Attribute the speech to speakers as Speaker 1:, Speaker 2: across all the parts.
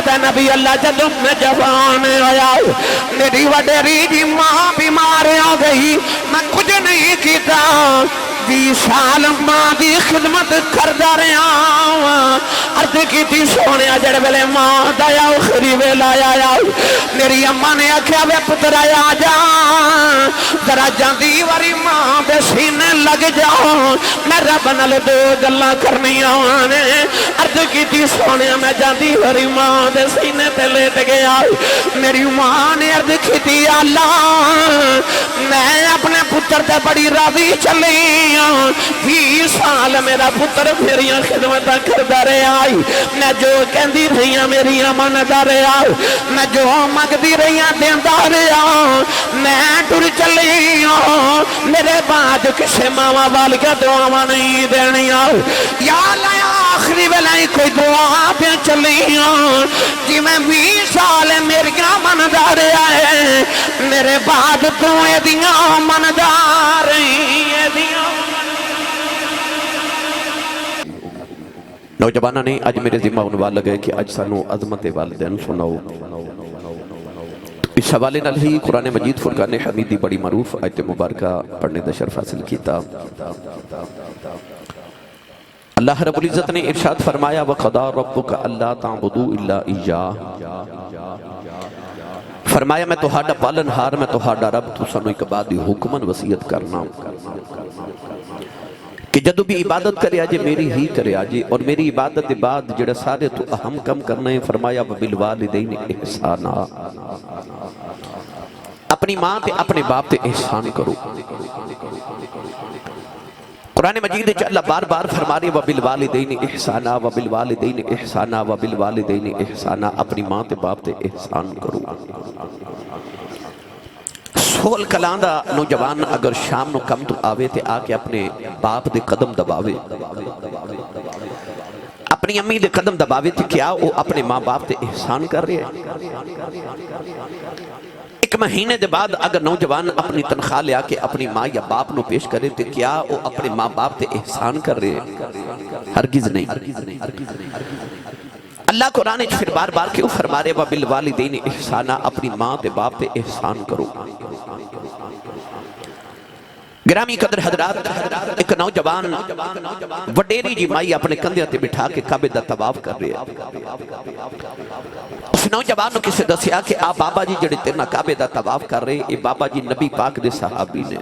Speaker 1: فرماتا نبی اللہ جدوں میں جوان ہویا میری وڈیری دی ماں بیمار ہو گئی میں کچھ نہیں کیتا 20 سال ماں دی خدمت کردا رہا عرض کیتی سونے جڑ ویلے ماں دا آخری ویلا آیا میری اماں نے آکھیا وے پتر آ جا ذرا جاندی واری ماں دے سینے لگ جاؤ میں رب نال 2 گلاں کرنیاں نے عرض کیتی سونے میں جاندی واری ماں دے سینے تے لیٹ گیا میری ماں نے عرض کیتی اللہ میں اپنے پتر تے بڑی راضی چلی 20 سال میرا پتر میری خدمت کردا رہا میں جو کہندی رہی میری مندا رہا میں جو منگدی رہی دیندا رہا میں ٹر چلی میرے بعد کسے ماواں والیاں دعاواں نہیں دینیاں یا اللہ آخری ویلے کوئی دعا پہ چلی جی میں 20 سال میری مندا رہا ہے میرے بعد تو ایدیاں مندا رہی ایدیاں
Speaker 2: نوجوانہ نے آج میرے ذمہ عنوان لگے کہ آج سانو عظمت والدین سناؤ اس حوالے نال ہی قرآن مجید فرقان حمیدی بڑی معروف آیت مبارکہ پڑھنے دا شرف حاصل کیتا اللہ رب العزت نے ارشاد فرمایا وَقَضَىٰ رَبُّكَ أَلَّا تَعْبُدُوا إِلَّا إِيَّاهُ فرمایا میں تہاڈا پالن ہار میں تہاڈا رب تو سانو ایک عبادی حکمن وصیت کرنا کہ جدو بھی عبادت کرے آجے میری ہی کرے آجے اور میری عبادت بعد جڑا سارے تو اہم کم کرنا ہے فرمایا وَبِالْوَالِدَيْنِ احسانا اپنی ماں تے اپنے باپ تے احسان کرو قرآن مجید اللہ بار بار فرما رہے وَبِالْوَالِدَيْنِ احسانا وَبِالْوَالِدَيْنِ احسانا وَبِالْوَالِدَيْنِ احسانا اپنی ماں تے باپ تے احسان کرو سول کلان دا نوجوان اگر شام نو کم تو آوے تے آکے اپنے باپ دے قدم دباوے اپنی امی دے قدم دباوے تے کیا وہ اپنے ماں باپ تے احسان کر رہے ہیں 1 مہینے دے بعد اگر نوجوان اپنی تنخواہ لے آکے اپنی ماں یا باپ نو پیش کرے تے کیا وہ اپنے ماں باپ تے احسان کر رہے ہیں ہرگز نہیں اللہ قرآن پھر بار بار کیوں فرما رہے وَبِالْوَالِدَيْنِ احسانا اپنی ماں تے باپ تے احسان کرو گرامی قدر حضرات ایک نوجوان وڈیری جی مائی اپنے کندھے تے بٹھا کے کعبے دا طواف کر رہے اس نوجوان نے کسے دسیا کہ آپ بابا جی جڑے تیرنا کعبے دا طواف کر رہے یہ بابا جی نبی پاک دے صحابی نے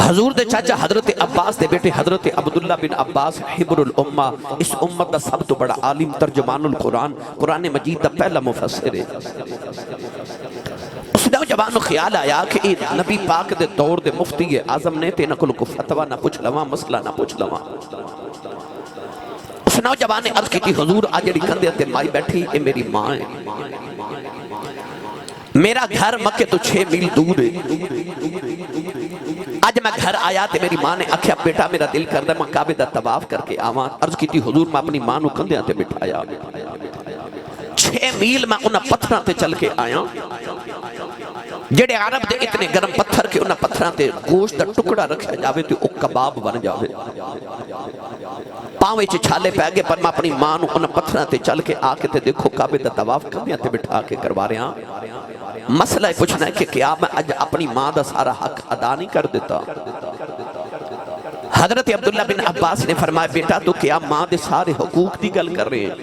Speaker 2: حضور دے چاچا حضرت عباس دے بیٹے حضرت عبداللہ بن عباس حبر الامہ اس امت دا سب تو بڑا عالم ترجمان القرآن قرآن مجید دا پہلا مفسر ہے اس نوجوان کو خیال آیا کہ نبی پاک دے دور دے مفتی اعظم نے تے نکل کو فتوہ نہ پوچھ لواں مسئلہ نہ پوچھ لواں اس نوجوان نے عرض کی تھی حضور آج جڑی کندھے تے مائی بیٹھی اے میری ماں ہے میرا گھر مکے تو 6 میل دور ہے آج میں گھر آیا تے میری ماں نے آکھیا بیٹا میرا دل کر دا میں کعبے دا طواف کر کے آواں عرض کی تھی حضور میں اپنی ماں نو کندھے تے بٹھایا 6 میل میں انہاں پتھراں تے چل کے آیا جڑے عرب دے اتنے گرم پتھر کے انہاں پتھراں تے گوشت دا ٹکڑا رکھا جاوے تے او کباب بن جاوے پاویں چ چھالے پے گئے پر میں اپنی ماں نو انہاں پتھراں تے چل کے آ کے تے دیکھو کعبے دا طواف کندھے تے بٹھا کے کروا رہے ہیں مسئلہ پوچھنا ہے کہ کیا میں اج اپنی ماں دا سارا حق ادا نہیں کر دیتا حضرت عبداللہ بن عباس نے فرمایا بیٹا تو کیا ماں دے سارے حقوق دی گل کر رہے ہیں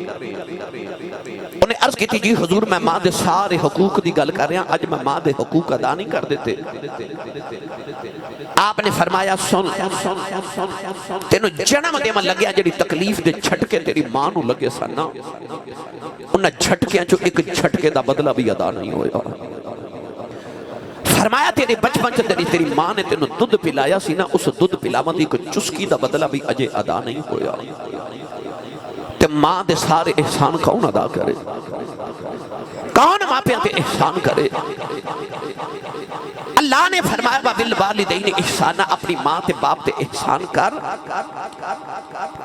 Speaker 2: انہیں عرض کی تھی جی حضور میں ماں دے سارے حقوق دی گل کر رہے ہیں آج میں ماں دے حقوق ادا نہیں کر دیتے آپ نے فرمایا سن تینو جنم دے من لگیا جڑی تکلیف دے چھٹکے تیری ماں نو لگے سنا انہیں چھٹکیاں جو ایک چھٹکے دا بدلہ بھی ادا نہیں ہویا فرمایا تیرے بچپن سے تیری ماں نے تینو دودھ پلایا سی نا اس دودھ پلاون دی کوئی چسکی دا بدلہ بھی اجے ادا نہیں ہویا تے ماں دے سارے احسان کون ادا کرے کون ماں پہ احسان کرے اللہ نے فرمایا وَبِالْوَالِدَيْنِ احسانا اپنی ماں تے باپ تے احسان کر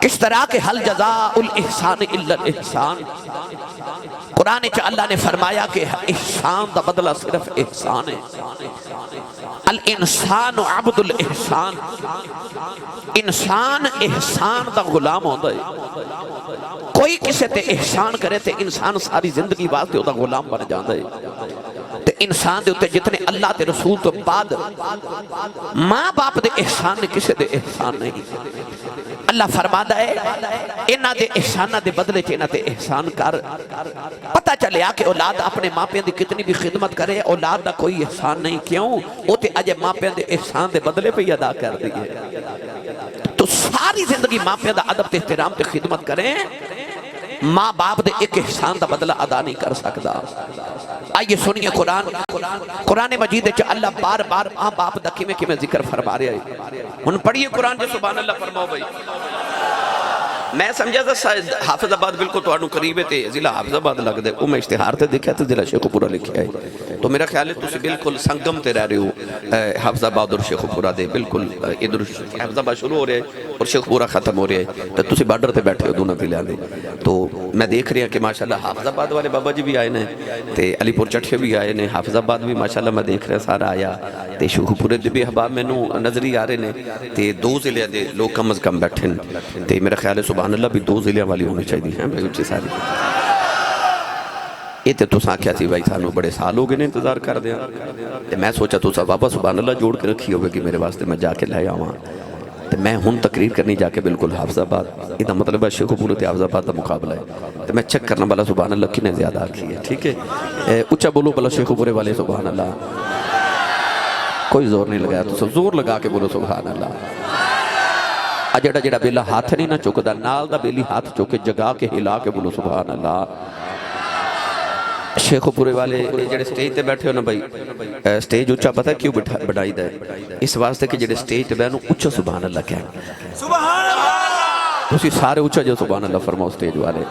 Speaker 2: کس طرح کے حل جزاء الاحسان الا الاحسان قرآن چا اللہ نے فرمایا کہ احسان دا بدلہ صرف احسان ہے الانسان عبد الاحسان، انسان احسان دا غلام ہوتا ہے۔ کوئی کسے تے احسان کرے تے انسان ساری زندگی واسطے دا غلام بن جاتا ہے۔ تے انسان دے ہوتے جتنے اللہ تے رسول تو بعد ماں باپ دے احسان نے کسے دے احسان نہیں۔ اللہ فرماتا ہے انہاں دے احسانہ دے بدلے چ انہاں تے احسان کر۔ پتہ چلیا کہ اولاد اپنے ماں پیوں دی کتنی بھی خدمت کرے اولاد دا کوئی احسان نہیں، کیوں؟ وہ تے اجے ماں پیوں دے احسان دے بدلے پہ ادا کر دی ہے۔ تو ساری زندگی ماں پیوں دا ادب تے احترام تے خدمت کریں، ماں باپ دے ایک احسان دا بدلہ ادا نہیں کر سکتا۔ آئیے سنیے قرآن مجید چ اللہ بار بار ماں باپ دا کیویں ذکر فرما رہا ہے۔ ہن پڑھیے قرآن جو سبحان اللہ فرماؤ بھائی۔ میں سمجھا تھا حافظ آباد بالکل تو آنو قریب ہے تے ضلع حافظ آباد لگ دے، وہ میں اشتہار تے دیکھا تھا ضلع شیخو پورا لکھیا ہے۔ تو میرا خیال ہے تسی بالکل سنگم تے رہ رہے ہو، حافظ آباد اور شیخو پورا دے بالکل ادھر حافظ آباد شروع ہو رہے ہیں اور شیخو پورا ختم ہو رہے ہیں، تو تسی بارڈر تے بیٹھے ہو دونوں ضلع دے۔ تو میں دیکھ رہا کہ ماشاءاللہ حافظ آباد والے بابا جی بھی آئے نے تے علی پور چٹھے بھی آئے نے، حافظ آباد بھی ماشاءاللہ میں دیکھ رہا سارا آیا تے شیخو پورے دے بھی احباب میں نو نظری آ رہے نے تے دو ضلع دے لوگ کم از کم بیٹھے تے میرا خیال ہے سبحان اللہ بھی دو ضلع والی ہونی چاہیے ہیں بھائی اچھی ساری۔ یہ تے تو ساکھیا تھی بھائی سانو بڑے سال ہو گئے نے انتظار کر دیا تے میں سوچا تو بابا سبحان اللہ جوڑ کے رکھی ہوئے کہ میرے واسطے میں جا کے لے آواں تے میں ہن تقریر کرنی جا کے بالکل حافظ آباد، یہ مطلب ہے شیخو پورے تے حافظ آباد کا مقابلہ ہے تے میں چیک کرنا والا سبحان اللہ کنے زیادہ آکھی ہے، ٹھیک ہے؟ اچھا بولو بلا شیخو پورے والے سبحان اللہ، کوئی زور نہیں لگایا تو زور لگا کے بولو سبحان اللہ۔ جڑا جڑا بیلا ہاتھ نہیں نہ چکدا نال دا بیلی ہاتھ چکے جگا کے ہلا کے بولو سبحان اللہ۔ شیخو پورے والے جڑے سٹیج تے بیٹھے ہو نا بھائی، سٹیج اچھا پتہ کیوں بڑھائی دا ہے؟ اس واسطے کہ جڑے سٹیج تے بیٹھے اچھا سبحان اللہ کہیں، سبحان اللہ تسی سارے اچھا جو سبحان اللہ فرماؤ سٹیج والے۔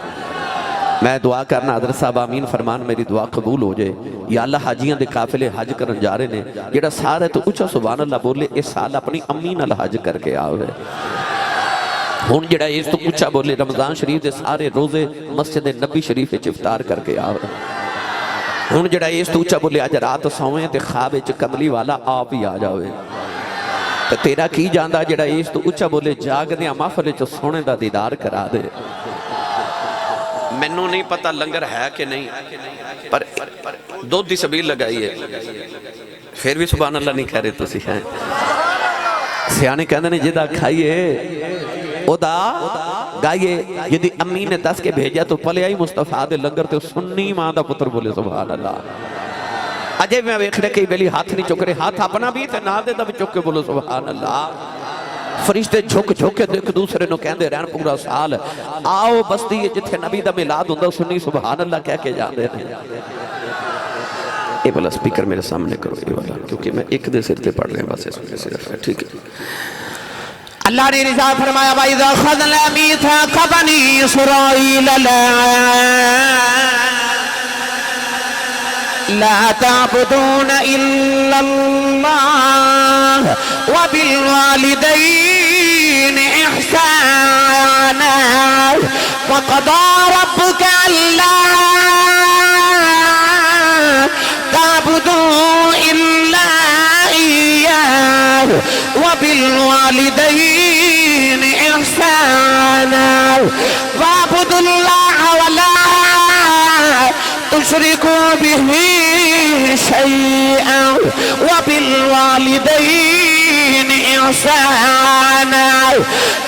Speaker 2: میں دعا کرنا حضرت صاحب آمین فرمان میری دعا قبول ہو جائے۔ یا اللہ حاجیاں دے قافلے حج کرن جا رہے نے جڑا سارے تو اچھا سبحان اللہ بولے اس سال اپنی امی نال حج کر کے آوے۔ ہون جڑا اس تو اچھا بولے رمضان شریف دے سارے روزے مسجد نبی شریف وچ افطار کر کے آوے۔ ہون جڑا اس تو اچھا بولے اج رات سوئیں تے خواب وچ کملی والا آپ ہی آ جاوے۔ تے تیرا کی جاندا جڑا اس تو اچھا بولے جاگدیاں محفل وچ سونے دا دیدار کرا دے۔ مینوں نہیں پتہ لنگر ہے کہ نہیں پر دودھ دی سبیل لگائی ہے، پھر بھی سبحان اللہ نہیں کہہ رہے تو ہیں۔ سیانے کہنے نے جدہ کھائیے او دا گائیے، جدی امی نے دس کے بھیجا تو پلے آئی مصطفیٰ دے لنگر تے سنی ماں دا پتر بولے سبحان اللہ۔ اجے میں ویکھنے کئی بیلی ہاتھ نہیں چک رہے، ہاتھ اپنا بھی تے نال دے دا بھی چک کے بولو سبحان اللہ۔ فرشتے جھک جھک کے ایک دوسرے نو کہندے رہن پورا سال آؤ بستی جتھے نبی دا میلاد ہوندا سنی سبحان اللہ کہہ کے جاندے نے۔ اے والا سپیکر میرے سامنے کرو اے والا، کیونکہ میں ایک دے سر تے پڑھ رہے ہیں بس اس میں صرف ہے، ٹھیک ہے؟
Speaker 1: اللہ نے رضا فرمایا وَإِذَا أَخَذْنَا مِيثَاقَ بَنِي إِسْرَائِيلَ لا تعبدون إلا الله وبالوالدين إحسانا وقضى ربك ألا تعبدوا إلا إياه وبالوالدين إحسانا واعبدوا الله ولا تشركوا به شيئا وبالوالدين إحسانا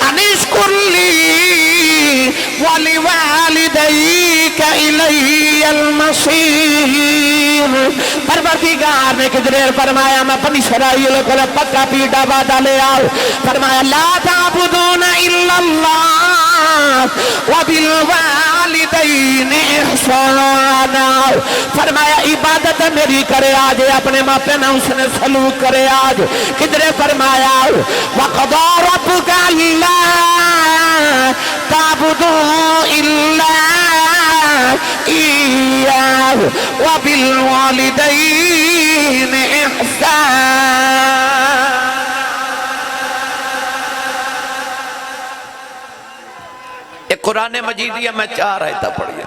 Speaker 1: أن اشكر لي ولوالديك إلي المصير۔ پروردگار نے کدریر فرمایا میں بنی اسرائیل کو پکا پیٹا وعدہ لے آؤ، فرمایا لا تعبدون الا اللہ وبالوالدین احسانا، فرمایا عبادت میری کرے آج اپنے ماں پہ میں اس نے سلوک کرے آج۔ کدرے فرمایا وقضى ربك الا تعبدوا الا إياه وبالوالدين إحسانا۔
Speaker 2: ایک قرآن مجیدیہ میں 4 آیتہ پڑھیا۔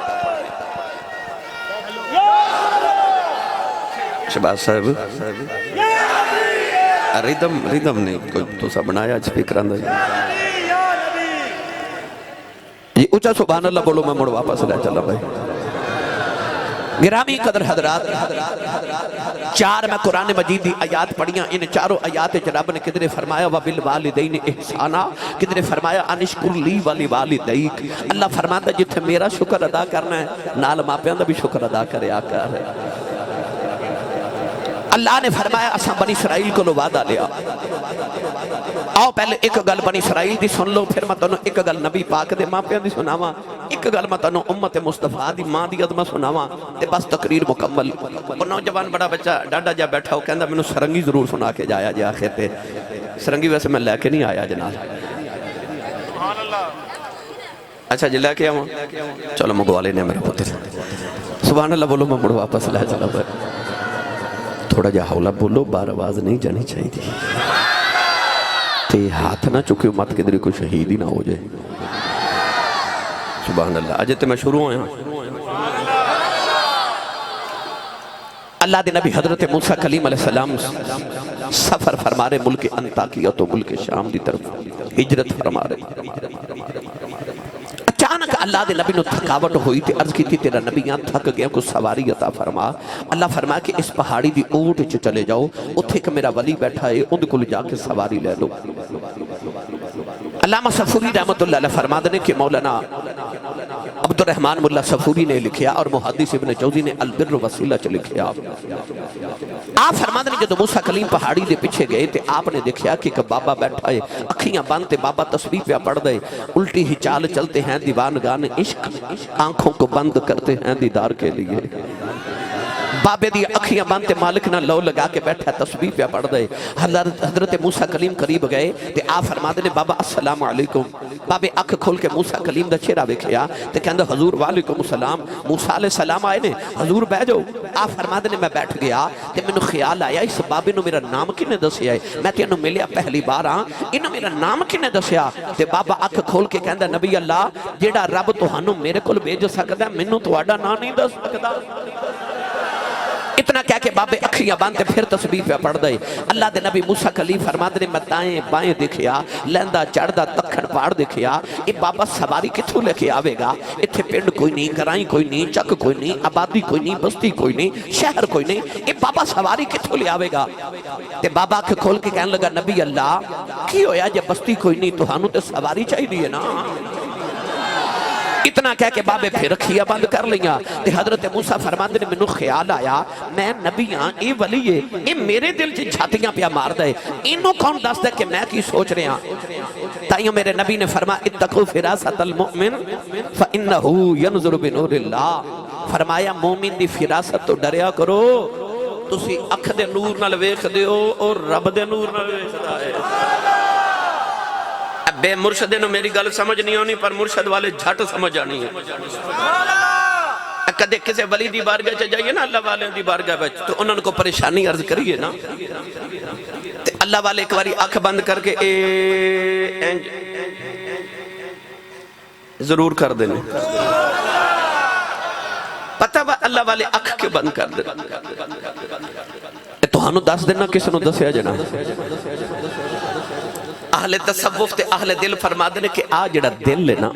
Speaker 2: شباز صاحب ریدم نے کوئی تو سا بنایا سپیکراں دا جی اونچا سبحان اللہ بولو میں مڑ واپس لے چلا بھائی گرامی قدر حضرات چار میں قرآن مجید دی آیات پڑھیاں ان چاروں آیات رب نے کدھر فرمایا وَبِالْوَالِدَيْنِ احسانا کدھر فرمایا انشکر لی وَلِوَالِدَيْک اللہ فرماتا جتھے میرا شکر ادا کرنا ہے نال ماپیاں دا بھی شکر ادا کرے آقا ہے اللہ نے فرمایا اساں بنی اسرائیل کو وعدہ لیا آؤ پہلے ایک گل بنی اسرائیل دی سن لو پھر میں تانوں ایک گل نبی پاک دے ماں پیاں دی سناواں ایک گل میں تانوں امت مصطفیٰ دی ماں دی عظمت سناواں تے بس تقریر مکمل وہ نوجوان بڑا بچہ ڈاڈا جا بیٹھا ہو کہندا مینوں سرنگی ضرور سنا کے جایا جی آخر تے سرنگی ویسے میں لے کے نہیں آیا جناب اچھا جی لے کے آواں چلو مگوالے نے میرا پتر سبحان اللہ بولو میں مڑ واپس لے چلا بھائی تھوڑا جا حولا بولو بار آواز نہیں جانی چاہیے تھی تے ہاتھ نہ چکے مت کدھر کوئی شہید ہی نہ ہو جائے سبحان اللہ اجے تے میں شروع ہویا اللہ دے نبی حضرت موسیٰ کلیم علیہ السلام سفر فرما رہے ملک انطاکیہ تو ملک شام دی طرف ہجرت فرما رہے اچانک اللہ دے نبی نو تھکاوٹ ہوئی تے عرض کی تھی تیرا نبی یہاں تھک گیا کو سواری عطا فرما اللہ فرما کہ اس پہاڑی دی اونٹ چ چلے جاؤ اتھے کہ میرا ولی بیٹھا ہے ان کو جا کے سواری لے لو علامہ صفوری رحمت اللہ علیہ فرما دنے کہ مولانا عبد الرحمن ملا صفوری نے لکھیا اور محدث ابن جوزی نے البر وسیلہ چ لکھیا آپ فرما دنے جدو موسیٰ کلیم پہاڑی دے پیچھے گئے تے آپ نے دیکھیا کہ ایک بابا بیٹھا ہے اکھیاں بانتے بابا تسبیح پہ پڑھ دے الٹی ہی چال چلتے ہیں دیوانگان عشق آنکھوں کو بند کرتے ہیں دیدار کے لیے بابے دی اکھیاں بانتے مالک نہ لو لگا کے بیٹھا تسبیح پہ پڑھ دے حضرت موسیٰ کلیم قریب گئے تے آپ فرما دے بابا السلام علیکم بابے اکھ کھول کے موسیٰ کلیم دا چہرہ ویکھیا تے کہندا حضور وعلیکم السلام موسیٰ علیہ السلام آئے نے حضور بیٹھ جاؤ آپ فرما دے میں بیٹھ گیا تے مینوں خیال آیا اس بابے نو میرا نام کنے دسیا ہے میں تینوں ملیا پہلی بار ہاں انہوں میرا نام کنے دسیا تے بابا اکھ کھول کے کہندا نبی اللہ جیڑا رب تہانوں میرے کول بھیج سکدا ہے مینوں تہاڈا نام نہیں دس سکدا اتنا کہہ کے بابے اکھیاں باندھتے پھر تسبیح پہ پڑھ دے اللہ دے نبی موسیٰ کلیم فرما دے میں دائیں بائیں دیکھیا لیندہ چڑھدا تکھن پاڑ دیکھیا اے بابا سواری کتھوں لے کے آوے گا اتھے پنڈ کوئی نہیں گرائیں کوئی نہیں چک کوئی نہیں آبادی کوئی نہیں بستی کوئی نہیں شہر کوئی نہیں اے بابا سواری کتھوں لے آوے گا تے بابا اکھ کھول کے کہنے لگا نبی اللہ کی ہویا جب بستی کوئی نہیں تو ہانوں تے سواری چاہی دیئے نا اتنا کہہ کے بابے پھر رکھیا بند کر لیا تے حضرت موسیٰ فرماندے نے منو خیال آیا میں نبیاں اے ولی ہے اے میرے دل چ جھاتیاں پیا مار دے انہوں کون دس دے کہ میں کی سوچ رہا تائیوں میرے نبی نے فرمایا اتقو فراست المؤمن فإنہو ینظر بنور اللہ فرمایا مومن دی فراست تو ڈریا کرو تسی اکھ دے نور نال ویکھ دیو اور رب دے نور نال ویکھ دائے بے مرشد نو میری گل سمجھ نہیں ہونی پر مرشد والے جھٹ سمجھ آنی ہے کدے کسے ولی دی بارگاہ چا جائیے نا اللہ والے دی بارگاہ بیچ تو انہوں کو پریشانی عرض کریے نا اللہ والے ایک باری آنکھ بند کر کے ضرور کر دینے پتہ با اللہ والے آنکھ کے بند کر دینے تو ہنو دس دینا کس نو دسیا جنا اہل تصوف تے اہل دل فرما دینے کہ آ جڑا دل ہے نا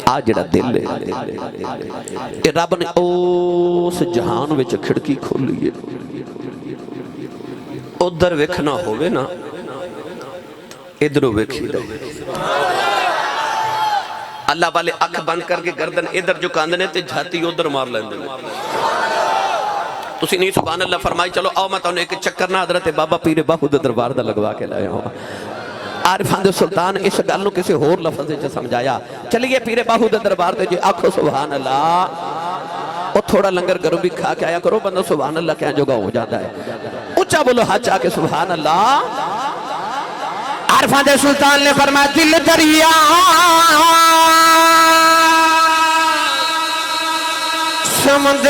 Speaker 2: آ جڑا دل ہے رب نے اس جہان وچ کھڑکی کھولی ہے ادھر ویکھنا ہوئے نا ادھروں ویکھی دے اللہ والے اکھ بند کر کے گردن ادھر جو کاندنے تے جھاتی ادھر مار لیندے تسی نہیں سبحان اللہ فرمائی چلو آؤ میں تانوں ایک چکر نہ حضرت بابا پیر باہو دے دربار دا لگوا کے لائے ہوں عارفان دے سلطان اس گل نو کسی اور لفظ سے سمجھایا چلیے پیر باہو دے دربار دے جی آکھو سبحان اللہ اور تھوڑا لنگر گرو بھی کھا کے آیا کرو بندہ سبحان اللہ کہیں جو گا ہو جاتا ہے اچھا بولو ہاتھ آکے سبحان اللہ عارفان دے سلطان نے فرمایا دل دریا سمجھ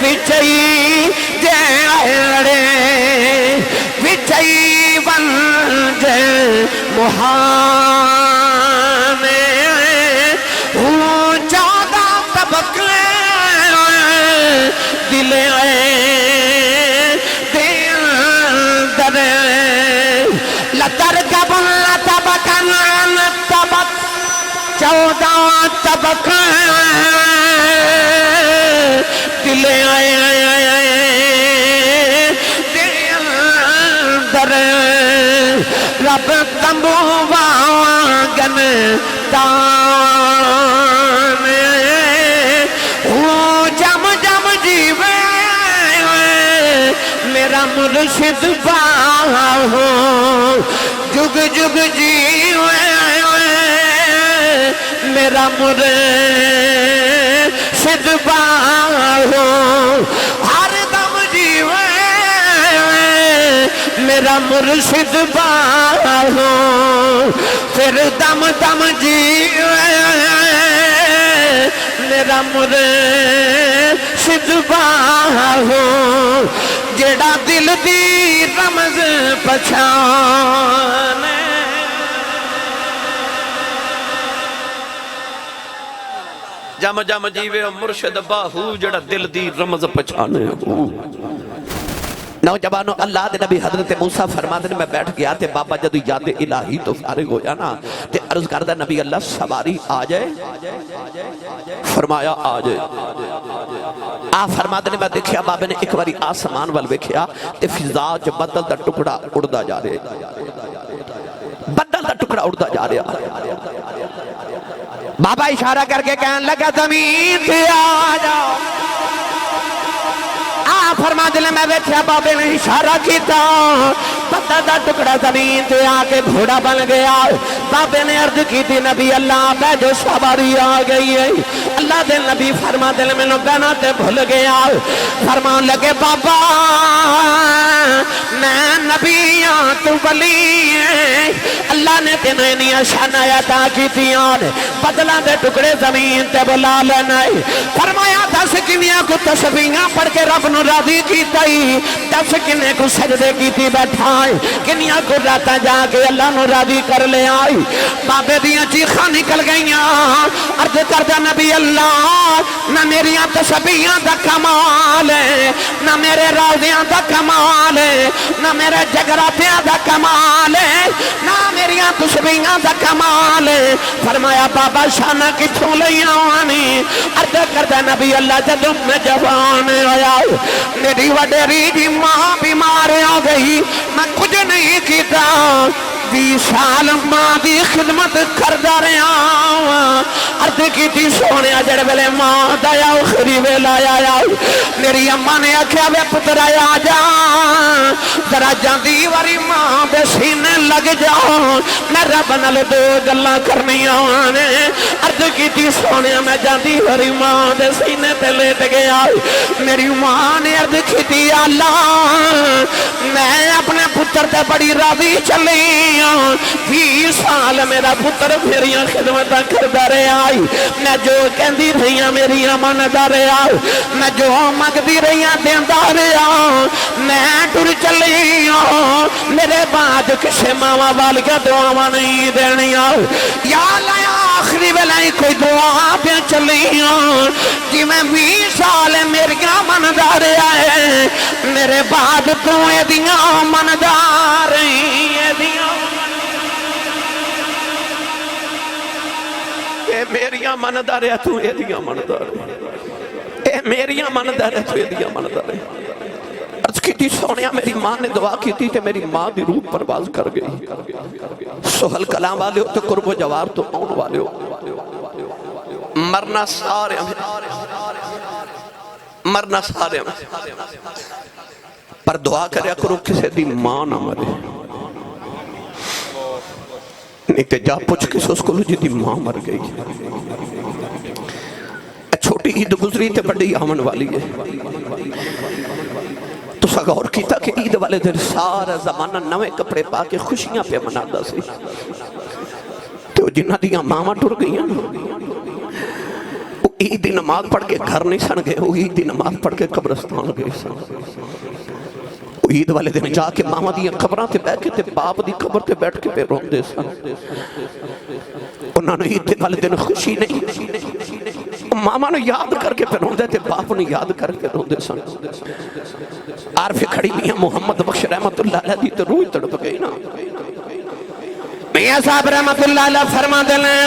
Speaker 1: وچئی جڑے وچئی بن جے مہانے چودہ طبقے دل دل لتر کبن طبقن طبق 14 طبقے دل در رب تمبو واگن تان جم جم جیوے میرا مرشد باہو جگ جگ جیوے میرا مرشد باہو ہر دم جیوے میرا مرشد باہو پھر دم دم جیوے میرا مرشد باہو جڑا دل دی رمز پچھانے
Speaker 2: جم جم جیوے مرشد باہو جڑا دل دی رمز پچھانے نوجوانوں اللہ دے نبی حضرت موسیٰ فرماتے ہیں میں بیٹھ گیا تے بابا جدو یاد الہی تو فارغ ہو جانا تے عرض کردہ نبی اللہ سواری آ جائے فرمایا آ جائے آپ فرماتے ہیں میں دیکھیا بابا نے ایک باری آسمان وال ویکھیا تے فضا جو بدل دا ٹکڑا اڑدا جا رہے بدل دا ٹکڑا اڑدا جا رہے
Speaker 1: بابا اشارہ کر کے کہنے لگا زمین تے آ جاؤ فرما دلے میں بیٹھیا بابے نے اشارہ کیتا پتہ دا ٹکڑا زمین تے آکے گھوڑا بن گیا بابے نے عرض کی تھی نبی اللہ پہ جو سواری آ گئی ہے اللہ دے نبی فرما دلے میں نو بہنا تے بھول گیا فرمان لگے بابا میں نبی ہاں تو ولی ہے اللہ نے تینہیں نہیں شانایا تا کی تیان بدلہ دے ٹکڑے زمین تے بلا لینا فرمایا 10 کنیاں کو تسبیحاں پڑھ کے رب نو راضی کی تائی 10 کنیاں کو سجدے کی تھی بیٹھائیں کنیاں کو راتا جا کے اللہ نو راضی کر لے آئی بابے دیاں چیخاں نکل گئیاں عرض کردہ نبی اللہ نہ میریاں تسبیحاں دا کمال ہے نہ میرے راضیاں دا کمال ہے نہ میرے جگراتیاں دا کمال ہے نہ میریاں تسبیحاں دا کمال ہے فرمایا بابا شانہ کتھوں لیاں آنی عرض کردہ نبی اللہ جدوں میں جوان آیا میری وڈیری جی ماں بیمار آ گئی میں کچھ نہیں کیتا 20 سال ماں دی خدمت کردہ رہا عرض کی تھی سونے جڑ ویلے ماں دایا اخری ویلا آیا میری اماں نے آکھیا وے پتر آیا جا ذرا جاندی واری ماں دے سینے لگ جاؤ میں رب نال 2 گلاں کرنیاں نے عرض کی تھی سونے میں جاندی واری ماں دے سینے تے لیٹ گیا میری ماں نے عرض کی تھی اللہ میں اپنے پتر تے بڑی راضی چلی 20 سال میرا پتر میریاں خدمتاں کردہ رہا میں جو کہندی رہیاں میری امانتاں رہا میں جو مگدی رہیاں دیندہ رہا میں ٹر چلی میرے بعد کسے ماما والگا دعاواں نہیں دینیاں یا اللہ آخری ویلے کوئی دعا پہ چلی جی میں 20 سال میری امانتاں رہا ہے میرے بعد تو ایدیاں امانتاں رہی ایدیاں
Speaker 2: میریاں مندہ رہا تو ایدیاں مندہ رہا میریاں مندہ رہا تو ایدیاں مندہ رہا عرض کی تھی سونیا میری ماں نے دعا کی تھی کہ میری ماں دی روح پرواز کر گئی سہل کلام والے ہو تو قرب و جوار تو آن والے ہو مرنا سارے مرنا سارے پر دعا کریا کرو کسے دی ماں نہ مرے نہیں کہ جا پوچھ کس اس کو لو جی دی ماں مر گئی چھوٹی عید گزری تے بڑی آمن والی ہے تو سا غور کیتا کہ عید والے دن سارا زمانہ نوے کپڑے پا کے خوشیاں پہ منادا سی تو جنہ دیاں ماما ٹر گئی ہیں وہ عید دی نماز پڑھ کے گھر نہیں سن گئے، وہ عید دی نماز پڑھ کے قبرستان گئے سن۔ وہ عید والے دن جا کے ماما دی قبراں تے بیٹھ کے تے باپ دی قبر تے بیٹھ کے پہ روندے سن۔ انہوں نے عید والے دن خوشی نہیں، ماما نے یاد کر کے پہ روندے تے باپ نے یاد کر کے روندے سن۔ عارف کھڑی میاں محمد بخش رحمت اللہ علیہ دی تے روح تڑپ گئی نا۔
Speaker 1: میاں صاحب رحمت اللہ علیہ فرما دلیں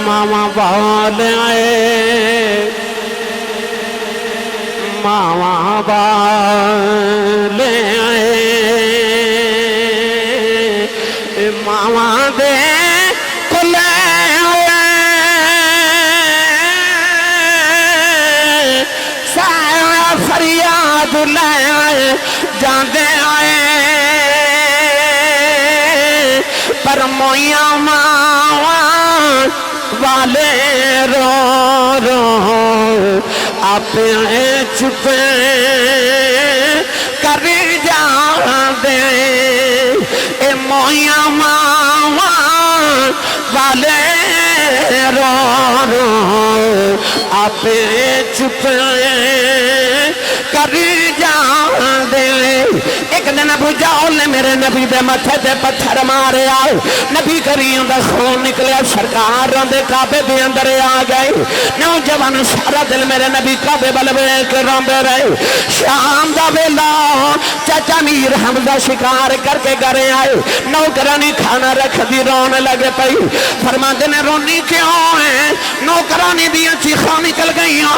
Speaker 1: ماما والے آئے، ماما والے آئے، ماما دے کلے آئے، سایہ فریاد لے آئے، جاندے آئے، پر مویاں ماں والے رو رو اپنے چھپے کر جاندے، اے مویاں ماں والے رو رو اپنے چھپے کر جاندے۔ ایک دن ابو جہل نے میرے نبی دے متھے تے پتھر مارے آئے، نبی کریم دا خون نکلیا، سرکار روندے کعبے دے اندر آ گئے۔ نوجوان سارا دل میرے نبی کعبے ول ویکھ کے روندے رہے۔ شام دا ویلا چاچا میر حمزہ شکار کر کے گھر آئے، نوکرانی کھانا رکھ دی رون لگے پئی، فرماندے نے رونی کیوں ہے؟ نوکرانی دیاں چیخاں نکل گئیاں،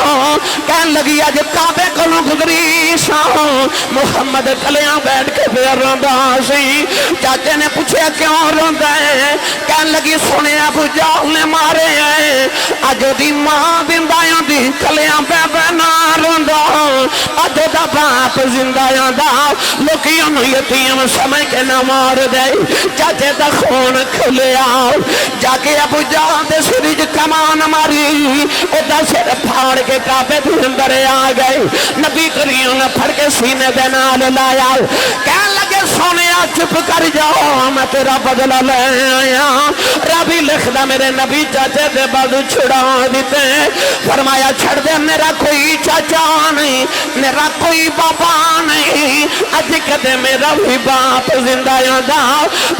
Speaker 1: کہن لگی اج کعبے کولوں گزری ساں، محمد کلیاں بیٹھ کے پہ روندا سی۔ چاچے نے پوچھا کیوں روندا ہے؟ کہن لگی سنے ابو جہل نے مارے ہیں، اج دی ماں زندیاں دی کلیاں پہ نہ روندا، اج دا باپ زندیاں دا لوکیاں نوں یتیم سمجھ کے نہ مار دے۔ چاچے دا خون کھلیا، جا کے ابو جہل دے سر وچ کمان ماری، او دا سر پھاڑ کے کعبے دے اندر آ گئے۔ نبی کریم نے پھڑ کے سینے دے نال لایا، کہن لگے سونیا چپ کر جاؤ، میں تیرا بدلہ لے آیا۔ ربی لکھدا میرے نبی چاچے دے بازو چھڑا دیتے، فرمایا چھڑ دے، میرا کوئی چاچا نہیں، میرا کوئی بابا نہیں، اج کدے میرا بھی باپ زندہ دا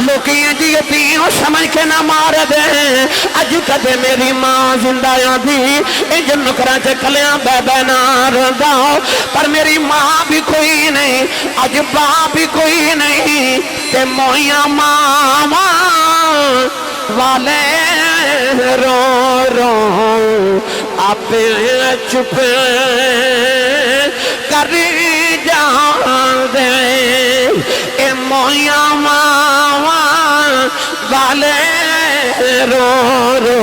Speaker 1: لوکی جی یتیم سمجھ کے نہ مار دے، اج کدے میری ماں زندہ دی انج نکراں تے کلیاں بے بے نہ روندا، پر میری ماں بھی کوئی نہیں، اج باپ بھی کوئی نہیں، تے مویاں ماں والے رو رو اپنے چھپے کر جاندے، اے مویاں ماں والے رو رو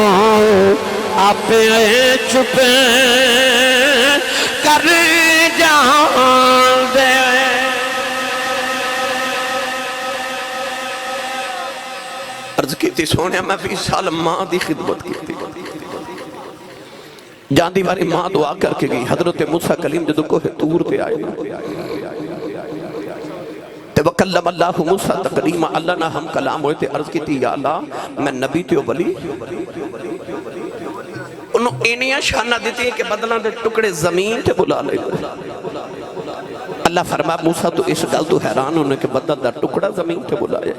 Speaker 1: اپنے چھپے کر جاندے۔
Speaker 2: عرض کی تھی سونے میں 20 سال ماں دی خدمت کی تھی، جاندی باری ماں دعا کر کے گئی۔ حضرت موسیٰ کلیم جدو کوہ طور پہ آئے تے وکلم اللہ موسیٰ تکلیما، اللہ نہ ہم کلام ہوئے تھے۔ عرض کی تھی یا اللہ میں نبی تے ولی، انہوں اینیاں شانہ دیتی ہے کہ بدلہ دے ٹکڑے زمین تے بلا لے۔ اللہ فرما موسیٰ تو اس گل تو حیران ہونے کہ بدلہ دا ٹکڑا زمین تے بلایا۔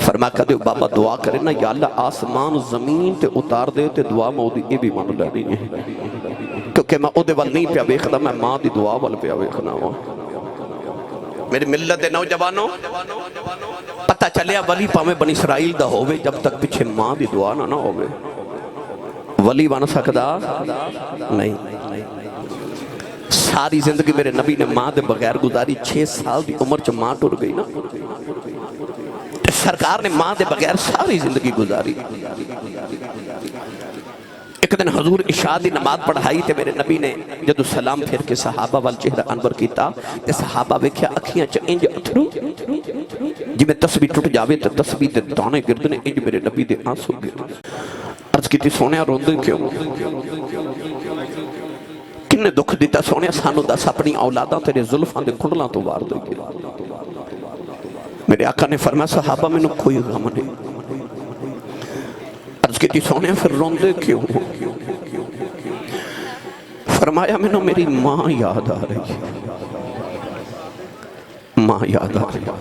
Speaker 2: فرما کہتے ہو بابا دعا کرے نا یا اللہ آسمان زمین تے اتار دے تے دعا موڈی یہ بھی مان لینی ہے، کیونکہ میں او دے وال نہیں پیا بیخدا، میں ماں دی دعا وال پیا بیخنا ہوں۔ میری ملت نوجوانوں پتہ چلیا ولی پاویں بنی اسرائیل دا ہوئے جب تک پیچھے ماں دی دعا نہ ہوئے ولی بن سکدا نہیں۔ ساری زندگی میرے نبی نے ماں دے بغیر گزاری، 6 سال دی عمر چ ماں ٹر گئی نا، سرکار نے ماں دے بغیر ساری زندگی گزاری۔ ایک دن حضور عشاء دی نماز پڑھائی تے میرے نبی نے جدو سلام پھر کے صحابہ وال چہرہ انور کیتا تے صحابہ ویکھیا اکھیاں چ انج اتھرو جی میں تسبیح ٹوٹ جاوے تے تسبیح تے دانے گردنے انج میرے نبی دے آنسو گردنے۔ عرض کیتی سونیا روندے کیوں؟ کنے دکھ دیتا سونیا سانو دس اپنی اولاداں تیرے زلفاں دے کنڈلاں تو وار دے گی۔ میرے آقا نے فرمایا صحابہ میں نے کوئی غم نہیں۔ عرض کیتی سونے پھر روندے کیوں؟ فرمایا میں میری ماں یاد آ رہی ہے، ماں یاد آ رہی ہے۔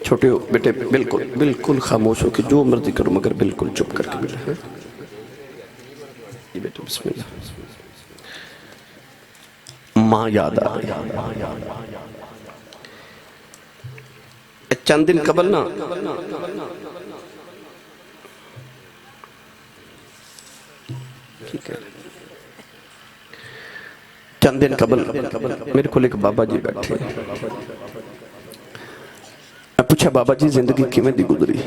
Speaker 2: چھوٹے ہو بیٹے، بالکل بالکل خاموش ہو کہ جو مرضی کرو مگر بالکل چپ کر کے بیٹھے ہیں۔ یہ بیٹے بسم اللہ، ماں یاد آ رہی ہے۔ چند دن قبل نا چند دن قبل میرے کو ایک بابا جی بیٹھے، میں پوچھا بابا جی زندگی کیویں دی گزری؟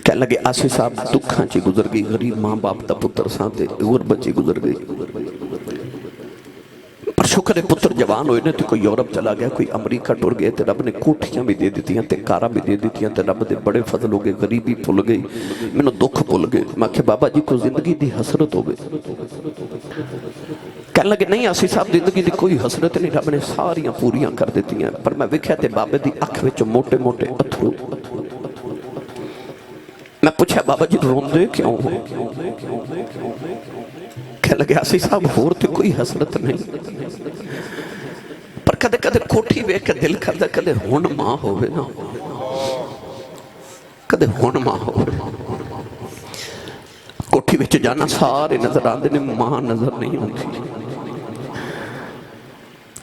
Speaker 2: کہنے لگے آسی صاحب دکھاں چی گزر گئی، غریب ماں باپ دا پتر سانتے غربت چی گزر گئی، پر شکر ہے پتر جوان ہوئے نے تو کوئی یورپ چلا گیا، کوئی امریکہ ٹور گئے تے رب نے کوٹھیاں بھی دے دیتی ہیں تے کارا بھی دے دیتی ہیں تے رب دے بڑے فضل ہو گئے، غریبی پھل گئی، میں نے دکھ پھل گئے۔ میں کہ بابا جی کو زندگی دی حسرت ہو گئے؟ کہنے لگے نہیں آسی صاحب زندگی دی کوئی حسرت نہیں، رب نے ساریاں پوریاں کر دیتی ہیں، پر میں ویکھیا تے بابے دی اکھ وچ موٹے موٹے اتھرو۔ میں پوچھا بابا جی روندے کیوں ہو؟ کہنے لگے آسی صاحب ہور تے کوئی حسرت نہیں، پر کدے کدے کوٹھی ویکھ کے دل کردا کدے ہن ماں ہوئے نا، کدے ہن ماں ہوئے۔ کوٹھی وچ جانا سارے نظر آندے نے، ماں نظر نہیں ہوندی۔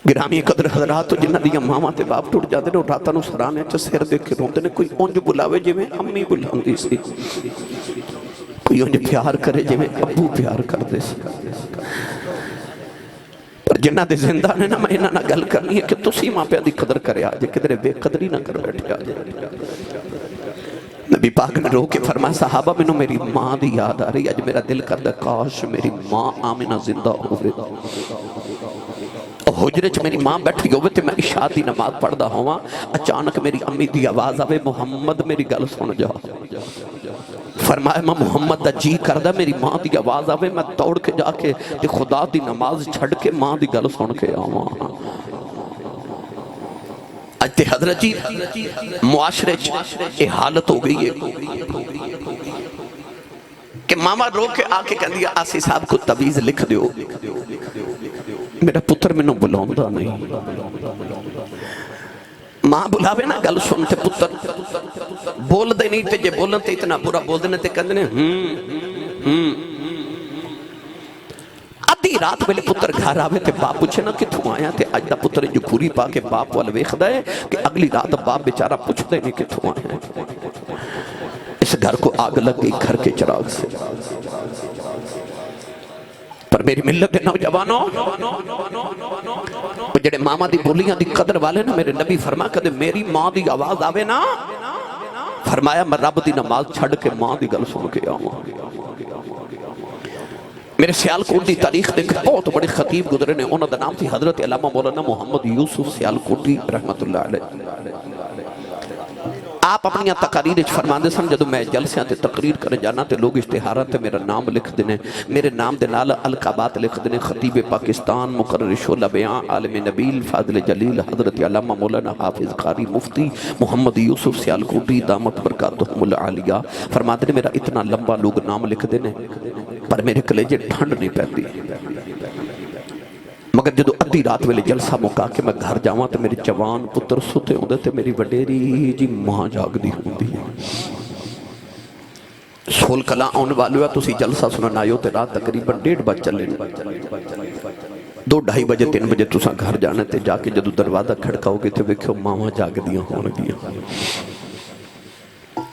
Speaker 2: گرامی قدر حضرات جنہ دیا ماما تے باپ ٹوٹ جاتے نے، راتاں نو سرانے چا سر دیکھ کے روندے نے، کوئی اونج بلاوے جی میں امی بلاندی سی، کوئی اونج پیار کرے جی میں ابو پیار کر دے سی۔ پر جنہ دے زندہ نے نا میں انہاں نہ گل کرنی ہے کہ تسی ماں پہ دی قدر کرے آجے، کدرے بے قدری نہ کر بیٹھے آجے۔ نبی پاک نے رو کے فرمایا صحابہ میں میری ماں دی یاد آ رہی، آج میرا دل کردہ کاش میری ماں آمنہ زندہ ہوئے، حجرے چ میری ماں بیٹھی ہوئے تے میں عشاء دی نماز پڑھدا ہوا، اچانک میری امی دی آواز آوے محمد میری گل سن جا۔ فرمایا میں محمد دا جی کردہ میری ماں دی آواز آوے، میں دوڑ کے جا کے تے خدا دی نماز چھڑ کے ماں دی گل سن کے آواں۔ اج تے حضرت جی معاشرے اے حالت ہو گئی ہے کہ ماما رو کے آکے کہہ دیا آسی صاحب کو تعویذ لکھ دیو، میرا پتر میں نو بلاؤندہ نہیں۔ ماں بلاوے نا گل سنتے پتر بول دے نہیں تے جے بولن تے اتنا برا بول دینے تے کہندے نے ادھی رات ویلے پتر گھر آوے تے باپ پوچھے نا کتھوں آیا تے اج دا پتر جو پوری پا کے باپ والے ویکھدا ہے کہ اگلی رات باپ بیچارہ پوچھدے نہیں کتھوں آیا۔ اس گھر کو آگ لگ گئی گھر کے چراغ سے۔ پر میری ملت نوجوانوں جڑے ماما دی بولیاں دی قدر والے نا، میرے نبی فرما کدے میری ماں دی آواز آوے نا، فرمایا میں رب دی نماز چھڑ کے ماں دی گل سن کے آواں۔ میرے سیالکوٹ دی تاریخ دیکھ بہت بڑے خطیب گزرے نے، انہوں دا نام تھی حضرت علامہ مولانا محمد یوسف سیالکوٹی رحمت اللہ علیہ۔ آپ اپنی تقاریر فرماندے سن جدو میں جلسیاں تے تقریر کرنے جانا تے لوگ اشتہارات تے میرا نام لکھ دینے، میرے نام دے نال القابات لکھ دینے، خطیب پاکستان، مقرر شعلہ بیان، عالم نبیل، فاضل جلیل، حضرت علامہ مولانا حافظ قاری مفتی محمد یوسف سیالکوٹی دامت برکاتہم العالیہ فرماتے نے، میرا اتنا لمبا لوگ نام لکھ دینے پر میرے کلیجے ٹھنڈ نہیں پہتی، مگر جدو ادھی رات ویلے جلسہ مکا کے میں گھر جاواں تے میرے جوان پتر ستے ہوندے تے میری وڈیری جی ماں جاگ دی ہوندی ہے۔ سول کلا آن والویا تسی جلسہ سنن آئیو تے رات تقریباً 1:30 بج چلے 2-2:30 بجے 3 بجے تساں گھر جانے تے جا کے جدو دروازہ کھڑکاؤ گے تے ویکھو ماں جاگ دیاں ہون گیاں۔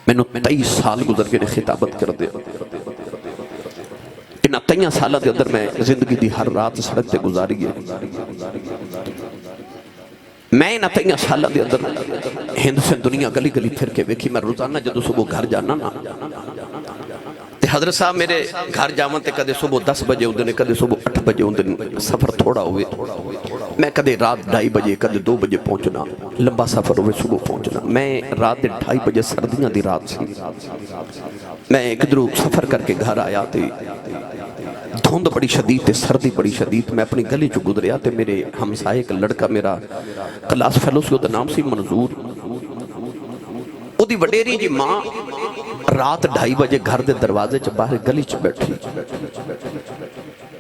Speaker 2: میں نے 23 سال گزر کے خطابت کر دیا، انہاں 23 سالہ دے اندر میں زندگی دی ہر رات سڑک تے گزاری ہے۔ میں انہاں 23 سالہ دے اندر ہند سے دنیا گلی گلی پھر کے ویکھی، میں روزانہ جدو صبح گھر جانا نا تے حضرت صاحب میرے گھر جاون تے کدے صبح 10 بجے ہوندے نے، کدے صبح 8 بجے ہوندے نے، سفر تھوڑا ہوئے میں کدے رات 2:30 بجے کدے 2 بجے پہنچنا، لمبا سفر ہوئے صبح پہنچنا۔ میں رات 2:30 بجے سردیاں دی رات سی، میں کدھروں سفر کر کے گھر آیا تے دھند بڑی شدید تے سردی بڑی شدید، میں اپنی گلی چو گزریا تے میرے ہمسائے ایک لڑکا میرا کلاس فیلو سی، وہ دا نام سی منظور، او دی وڈیری جی ماں رات 2:30 بجے گھر دے دروازے چ باہر گلی چ بیٹھی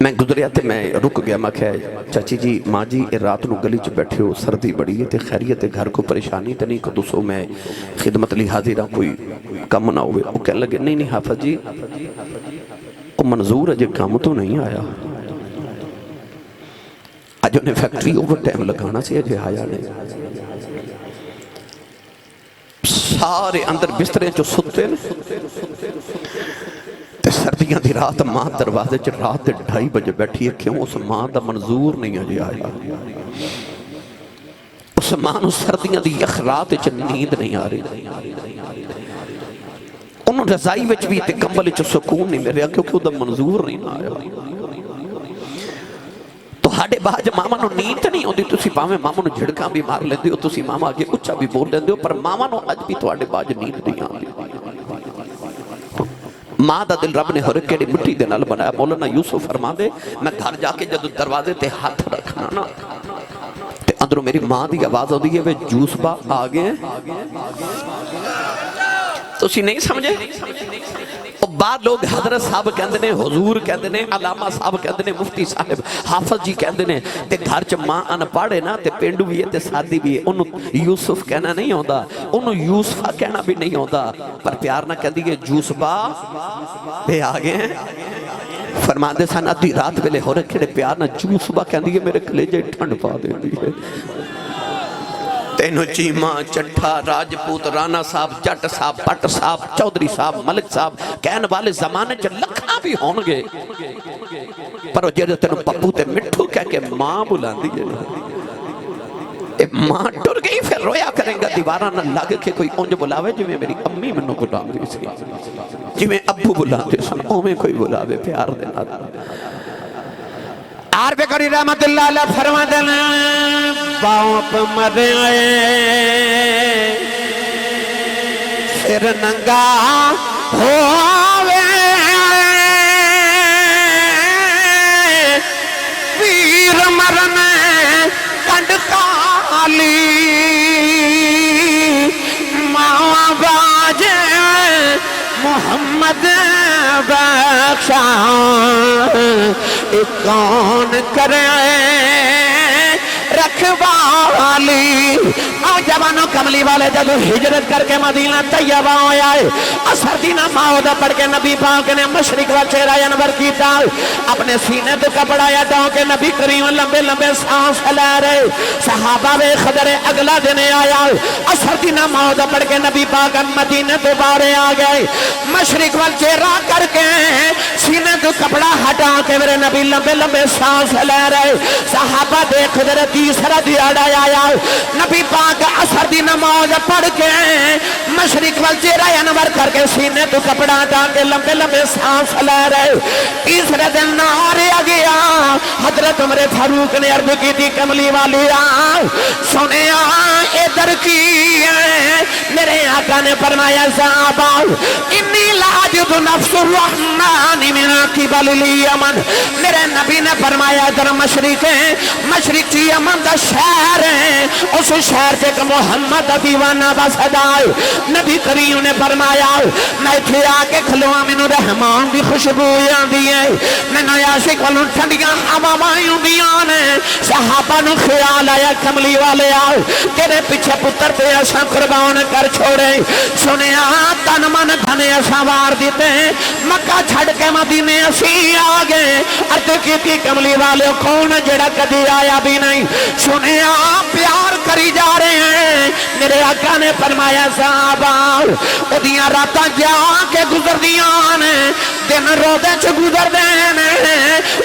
Speaker 2: میں گزریا تے میں رک گیا. میں کہا چاچی جی ماں جی رات نو گلی چ بیٹھے ہو, سردی بڑی ہے تے خیریت ہے, گھر کو پریشانی تے نہیں, کو دسو میں خدمت لی حاضر ہوں, کوئی کم نہ ہوئے. وہ کہنے لگے نہیں حافظ جی وہ منظور اجے کام تو نہیں آیا, اج انہیں فیکٹری اوور ٹائم لگانا سی, اجے آیا نہیں. سارے اندر بسترے جو ستے تے سردیاں دی رات ماں دروازے چ رات 2:30 بجے بیٹھی ہے. کیوں؟ اس ماں دا منظور نہیں اجے آیا. اس ماں نو سردیاں دی یخ رات چ نیند نہیں آ رہی. انہوں رضائی وچ بھی تے کمبل چ سکون نہیں ملیا کیونکہ وہ دا منظور نہیں آیا. تو ہاڑے باج ماما نو نیند نہیں ہوندی, تسی پاویں ماما نو جھڑکاں بھی مار لیندے ہو, تسی ماما آگے اچھا بھی بول لیندے ہو, پر ماما نو اج بھی تواڈے باج نیند نہیں آندی. ماں دا دل رب نے ہر کیڑی مٹی دے نال بنایا. مولانا یوسف فرما دے میں گھر جا کے جدو دروازے تے ہاتھ رکھنا نا تے اندروں میری ماں دی آواز ہوندی ہے, وے جوس با آ گئے. تسی نہیں سمجھے؟ بعد لوگ حضرت صاحب کہندے نے, حضور کہندے نے, علامہ صاحب کہندے نے, مفتی صاحب, حافظ جی کہندے نے. تے گھر چ ماں ان پڑھے نا تے پینڈو بھی ہے تے سادی بھی ہے, انہوں یوسف کہنا نہیں ہوندا, انہوں یوسفہ کہنا بھی نہیں ہوندا, پر پیار نہ کہندی ہے جوسبا پہ آگے ہیں. فرما دے سن ادھی رات ویلے ہو رکھے پیار نہ جوسبا کہندی ہے, میرے کلیجے ٹھنڈ پا دیندی ہے. تینو چیمہ چٹھا راجپوت رانا صاحب جٹ صاحب پٹ صاحب چودری صاحب ملک صاحب کہن والے زمانے چ لکھاں بھی ہون گے, پر جیڑے تینو پپو تے مٹھو کہہ کے ماں بلاندی ہے. اے ماں ٹر گئی پھر رویا کریں گا دیوارہ نہ لگ کے کوئی اونج بلاوے جو میں میری امی منو بلاندی سی, جو میں ابو بلاندی سن, او میں کوئی بلاوے پیار دینا.
Speaker 1: عارف قری رحمت اللہ علیہ فرما دینا باؤں پہ مرے آئے سر ننگا ہووے ویر مرنے کنڈ کالی ماں باجے محمد بخشا کون کرے رکھوالی. آؤ جوانوں کملی والے جدو ہجرت کر کے مدینہ طیبہ ہویا ہے, اثر دینا ماؤدہ پڑھ کے نبی پاک نے مشرق و چہرہ انور کیتا, اپنے سینے تو کپڑا یا ڈاؤں کے نبی کریم لمبے لمبے سانس لے رہے. صحابہ بے خدر اگلا دن آیا, اثر دینا ماؤدہ پڑھ کے نبی پاک مدینہ تو بارے آ گئے, مشرق و چہرہ کر کے سینے تو کپڑا ہٹا کے میرے نبی لمبے لمبے سانس لے رہے. صحابہ بے خدر تیسرا دیاڑا آیا, نبی پاک عصر دی نماز پڑھ کے مشرق وال چہرہ انور کر کے سینے تو کپڑا ہٹا کے لمبے لمبے سانس لے رہے. تیسرے دن نارے آ گیا, حضرت عمر فاروق نے عرض کی تھی کملی والی سنے ادھر کی ہے. میرے آقا نے فرمایا صحابہ انی لاجد نفس الرحمن من قبل الیمن. میرے نبی نے فرمایا ادھر مشرق ہے, مشرق چی یمن دا شہر ہے, اس شہر سے کہ محمد دیوانہ بسدا ہے. نبی کریم نے فرمایا میں تھے آکے کھلوا میں رحمان دی خوشبویاں دیئے, میں عاشق والوں ٹھنڈیاں ہواواں دیاں نے. صحابہ نو خیال آیا کملی والے آؤ تیرے پیچھے پتر پہ ایسا قربان کر چھوڑے. سنیا تن من دھنے ایسا وار دیتے, مکہ چھڑ کے مدینے اسی آگے. ارد کی تھی کملی والے کون جڑا کدی آیا بھی نہیں. سنیا پیار کری جا رہے ہیں. میرے آقا نے فرمایا صحابہ ادیاں راتاں جا کے گزر دیاں نے, دن روزے چ گزر دینے,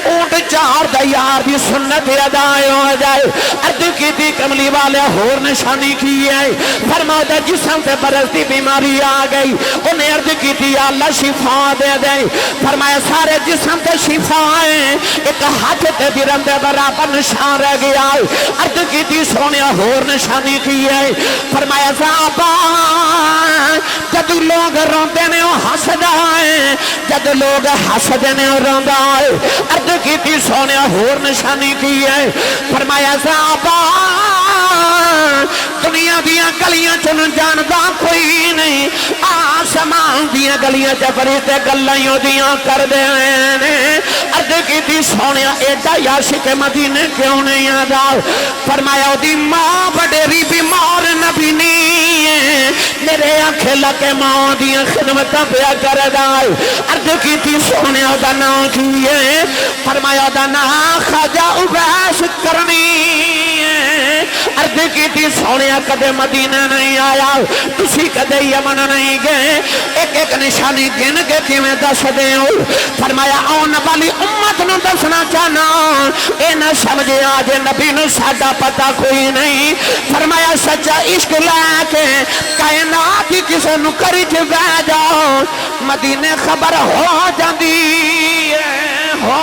Speaker 1: اونٹ چار دا یار دی سنت ادائے ہو جائے. ارد کی تھی کملی والے ہور نشانی کی ہے, فرمایا جسم سے برستی بیماری آ گئی, انہیں ارد کی تھی اللہ شفا دے دے. فرمایا سارے جسم سے شفا ہے, ایک ہاتھ تے درم دے برابر نشان رہ گیا. ارد کی تھی سونیا ہور نشانی کی ہے. فرمایا صحابہ جد لوگ روندے نے وہ ہسدا ہے, جد لوگ ہسدے نے وہ روندا ہے. ارد کی تھی سونیا ہور نشانی کی ہے. فرمایا صحابہ دنیا دیاں گلیاں چن جاندا کوئی نہیں آسمان دیاں گلیاں چ فرشتے گلاں دیاں کر دے نے عرض کیتی سونیا ایڈا عاشق مدینے کیوں نہیں آدا فرمایا دی ماں وڈیری بیمار نبی نہیں ہے میرے آنکھیں لگے ماں دیاں خدمتاں پیا کردا عرض کیتی سونیا دا نام کی ہے فرمایا دا نام خواجہ اویس کرنی عرض کیتی سونیا کدے مدینہ نہیں آیا تسی کدے یمن نہیں گئے ایک ایک نشانی گن کے کیویں دس دے ہو فرمایا آن والی امت نو دسنا چاہنا اے نہ سمجھے آج نبی نو ساڈا پتہ کوئی نہیں فرمایا سچا عشق لے کے کائنات کی کسے نو کری چ بہ جاؤ مدینے خبر ہو جاندی ہے ہو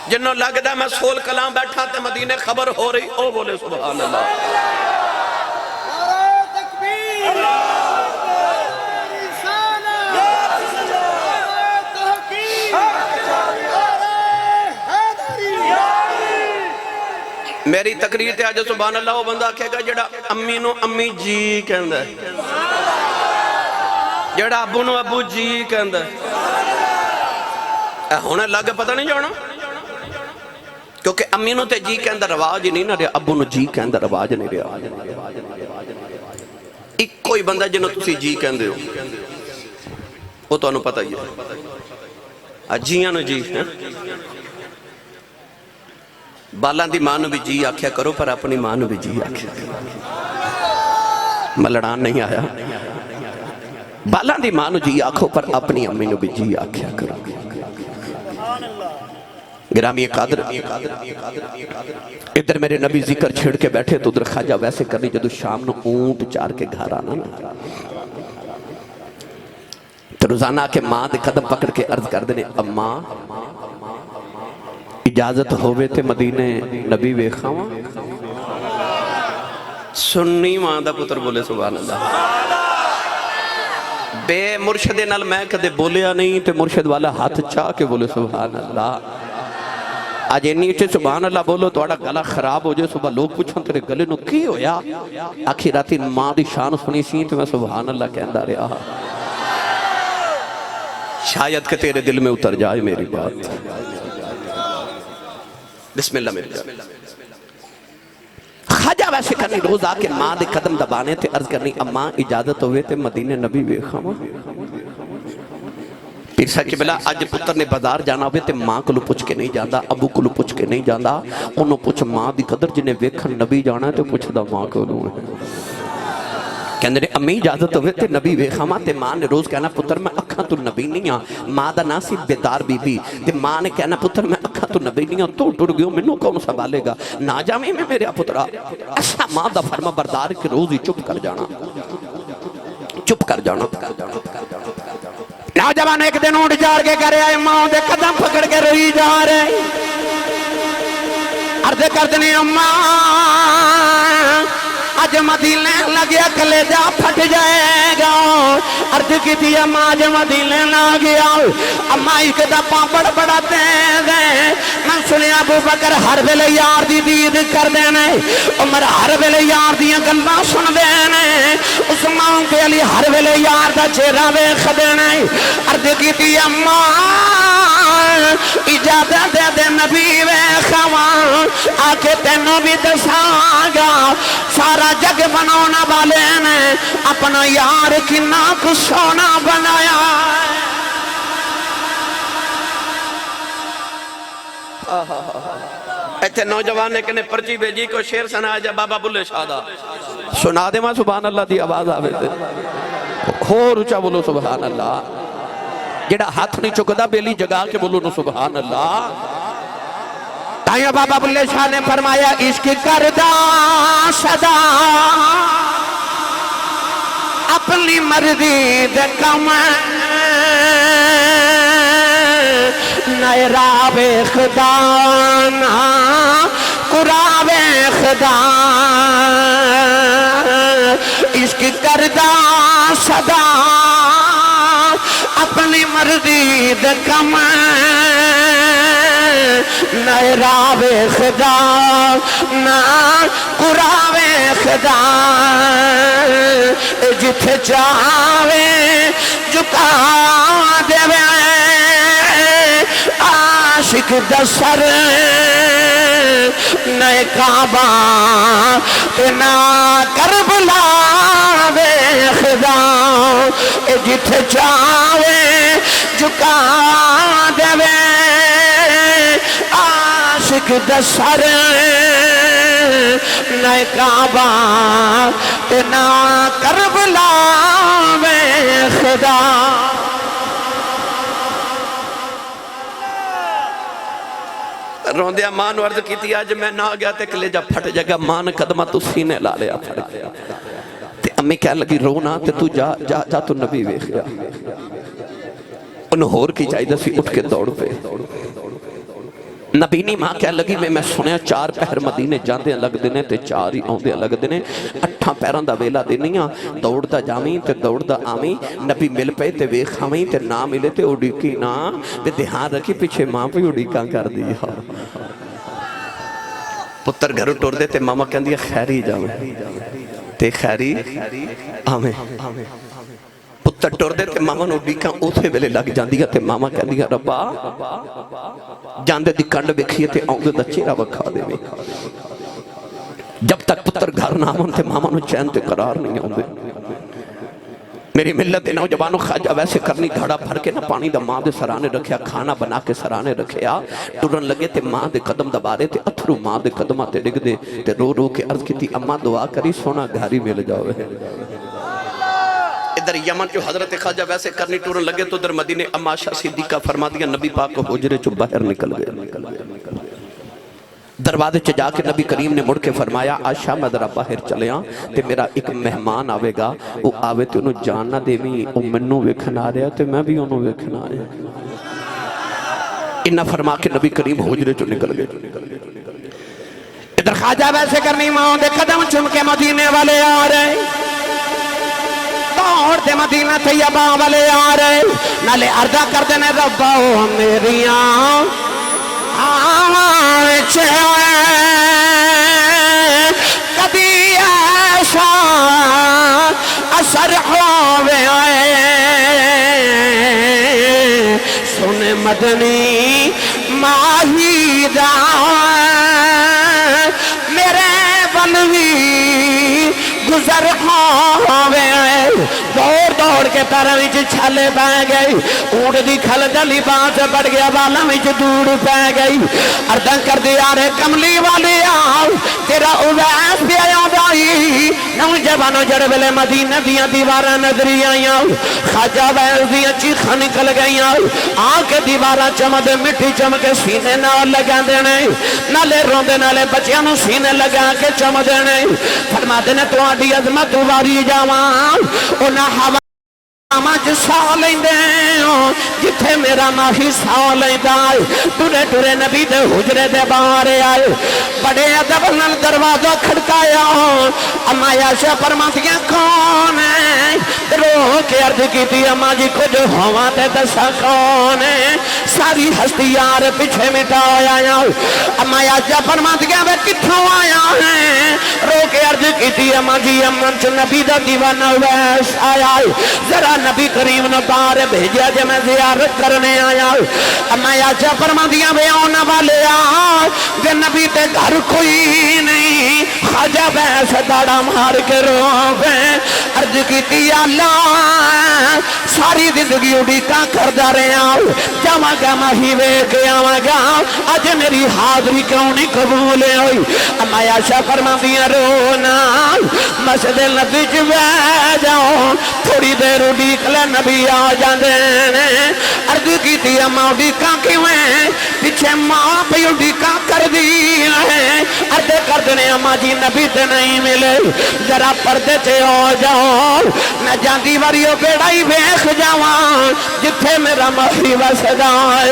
Speaker 2: جنہوں لگدا میں سول کلام بیٹھا تے مدینے خبر ہو رہی او بولے سبحان اللہ میری تقریر تے آج سبحان اللہ وہ بندہ کہے گا جڑا امی نو امی جی کہندا ہے جڑا ابو نو ابو جی کہندا ہے ہونے لگ پتہ نہیں جانا کیونکہ امی نو تے جی کہندا رواج نہیں نہ رہا ابو نو جی کہندا رواج نہیں رہا ایک کوئی بندہ جنہوں تسی جی کہندے ہو وہ تو انہوں پتہ ہی ہے جیاں نو جی بالان دی ماں نو بھی جی آکھیا کرو پر اپنی ماں نو بھی جی آکھیا کرو میں لڑان نہیں آیا بالان دی ماں نو جی آکھو پر اپنی امی نو بھی جی آکھیا کرو گرامی قادر ادھر میرے نبی ذکر چھڑ کے بیٹھے تو ادھر خواجہ ویسے کرنی جدو شام نو اونٹ چار کے گھر آنا تو روزانہ کے ماں دے قدم پکڑ کے عرض کر دینے اماں اجازت ہوئے تھے مدینے نبی ویخاواں سننی ماں دا پتر بولے سبحان اللہ بے مرشد نال میں کدے بولیا نہیں تے مرشد والا ہاتھ چاہ کے بولے سبحان اللہ آج اینی اچھے سبحان اللہ بولو تو آڑا گلہ خراب ہو جائے صبح لوگ پوچھیں تیرے گلے نو کی ہویا آخی راتی ماں دی شان سنی سی تو میں سبحان اللہ کہندہ رہا شاید کہ تیرے دل میں اتر جائے میری بات بسم اللہ میری جان خواجہ ویسے کرنی روز آکے ماں دے قدم دبانے تھے عرض کرنی اماں اجازت ہوئے تھے مدینے نبی ویخاواں پھر سچ بلا آج پتر نے بازار جانا ہوئے تے ماں کو لو پوچھ کے نہیں جاندہ ابو کو لو پوچھ کے نہیں جاندہ انہوں پوچھ ماں دی قدر جنہیں ویکھن نبی جانا ہے تو پوچھ دا ماں کو لو ہے کہندے امی اجازت ہوئے تے نبی ویخاواں تے ماں نے روز کہنا پتر میں اکھاں تو نبی نہیں ہاں ماں دا ناسی بیدار بی بی تے ماں نے کہنا پتر میں اکھاں تو نبی نہیں ہاں تو ٹر گئے منوں کون سنبھالے گا نہ جاویں میں میرے پترا ایسا ماں دا فرما بردار کے روز ہی چپ کر جانا چپ کر جانا نوجوان ایک دن اونٹ جار کے کرے آئے ماں دے قدم پکڑ کے روئی جا رہے عرض کر دنی اماں آج مدینے لگیا کلے جا پھٹ جائے گا عرض کی تھی اماں آج مدینے لگیا اماں ایک دپا بڑا تیز ہے میں سنیا ابو بکر ہر ویلے یار دی دید کر دینے عمر ہر ویلے یار دی گلاں سن دینے عثمان کے علی ہر ویلے یار دا چہرہ ویکھ دینے عرض کی تھی اماں اجازت دے دے نبی ویخواں آکے تینوں بھی دساں گا سارا جگ بنانا والے نے اپنا یار کی ناک سونا بنایا ایتھے نوجوان نے کہنے پرچی بیجی کو شیر سنا جا بابا بلے شادہ سنا دے ماں سبحان اللہ دی آواز آوے دے ہو رچا بولو سبحان اللہ جڑا ہاتھ نہیں چکدا بیلی جگا کے بولو نو سبحان اللہ تائیہ بابا بلے شاہ نے فرمایا عشق کردہ صدا اپنی مرضی دے کم نئے راوے خدا نا قراوے خدا عشق کردہ صدا اپنی مرضی دے کم
Speaker 1: نہ راوے خدا نہ قراوے خدا جتھے چاہے جھکا دے عاشق دا سر نہ کعبہ نہ کربلا وے خدا جتھے چاہے جھکا دے عاشق دا سر نہ کعبہ نہ کربلا وے خدا
Speaker 2: روندیا ماں نو عرض کیتی آج میں نہ گیا تے کلیجہ پھٹ جگہ ماں نے قدمہ تو سینے لا لیا پھٹ گیا تے امی کہہ لگی رونا تے تو جا تو نبی ویکھ گیا انہوں ہور کی چاہیے سی اٹھ کے دوڑ پہ نبی نہیں ماں کہہ لگی میں سنیا 4 پہر مدینے جاندے لگ دینے تے 4 ہی آندے لگ دینے 8 پیران دا ویلا دینیاں دوڑ دا جامیں تے دوڑ دا آمیں نبی مل پہ تے ویکھاویں تے نہ ملے تے اڑی کی نا تے دھیان رکھی پیچھے ماں پہ اڑی کاں کر دیا پتر گھر ٹور دے تے ماما کہندی خیری جاویں تے خیری آمیں پتر ٹور دے تے ماما نو ڈیکاں اوتھے ویلے لگ جاندیا تے ماما کہندیا ربا جاندے دی کنڈ ویکھیے تے آؤندے دا چہرہ وکھا دے جب تک پتر گھر نہ آون تے ماما نو چین تے قرار نہیں آؤندے میری ملت دے نوجوانوں خواجہ ویسے کرنی گھڑا بھر کے نہ پانی دا ماں دے سرانے رکھیا کھانا بنا کے سرانے رکھیا ٹرن لگے تے ماں دے قدم دبارے تے اتھرو ماں دے قدمہ تے ڈگ دے تے رو رو کے عرض کی تھی اماں دعا کری سونا گھاری مل جاوے ادھر یمن جو حضرت خواجہ ویسے کرنی ٹورن لگے تو ادھر مدینے اما عائشہ صدیقہ فرما دیا نبی پاک کو حجرے چو باہر نکل گئے دروازے چ جا کے نبی کریم نے مڑ کے فرمایا عائشہ میں ذرا باہر چلیاں تے میرا ایک مہمان آوے گا وہ آوے تے انہوں جاننا دے بھی او منو ویکھن آ رہا تے میں بھی انہوں ویکھن آ رہا انہا فرما کے نبی کریم حجرے چو نکل گئے
Speaker 1: ادھر خواجہ ویسے کرنی ماں دے قدم چم کے مدینے والے آ رہے دوڑ دے مدینہ طیبہ والے آ رہے نالے عرضہ کر دینے ربا میریاں کبھی ایسا اثر ہوئے سن مدنی ماہی دا میرے بلوی گزر ہوئے دوڑ دوڑ کے پیروں وچ چھلے پہ گئی اونٹ دی کھل دا لباس بڑھ گیا بالاں وچ دوڑ پہ گئی عرضاں کر دیا رے کملی والے آؤ تیرا اویس بھی آیا دائی نوجوانوں جڑ ویلے مدینہ دیاں دیواراں نظری آیاں خواجہ ویس دیاں چیخاں نکل گئیاں آ کے دیواراں چمد مٹی چمکے سینے نال لگا دینے نالے روندے نالے بچیاں نو سینے لگا کے چم دینے فرما دینے تو آڈی عظمت واری جاواں اونا ہوا مجھ سو لیندے جتھے میرا ماہی سو لیندہ ٹورے ٹورے نبی دے حجرے دے بارے آئے بڑے ادب نال دروازہ کھڑکایا اما عائشہ فرماتی کون ہے رو کے عرض کی تھی اما جی کچھ ہوا تے دسا کون ہے ساری ہستی یار پیچھے مٹایا اما عائشہ فرماتی میں کتھوں آیا ہے رو کے عرض کی تھی اما جی امن چ نبی دا دیوانہ ویس آیا ذرا نبی کریم نے بارے بھیجیا جے میں زیارت کرنے آیا اما عائشہ فرماندیاں بے آنے والے آ کہ نبی تے گھر کوئی نہیں خواجہ ویس داڑا مار کے روے عرض کیتی اللہ ساری زندگی اڑیکا کردہ رہے آؤ جاواں گا مہی وے کے آواں گا آج میری حاضری کیوں نہیں قبول ہوئی اما عائشہ فرماندیاں رونا مسجد نبی جوے جاؤ تھوڑی دیر اڑیک لے نبی آ جاندے عرض کی تھی اماں اڑیکا کیوں ہیں پیچھے ماں پہ اڑیکا کر دی ہے عرض کر سکنے اما جی نبی تے نہیں ملے ذرا پردے تے ہو جاؤ میں جاندی واریو بیڑا ہی ویکھ جاواں جتھے میرا مخی وسدا ہے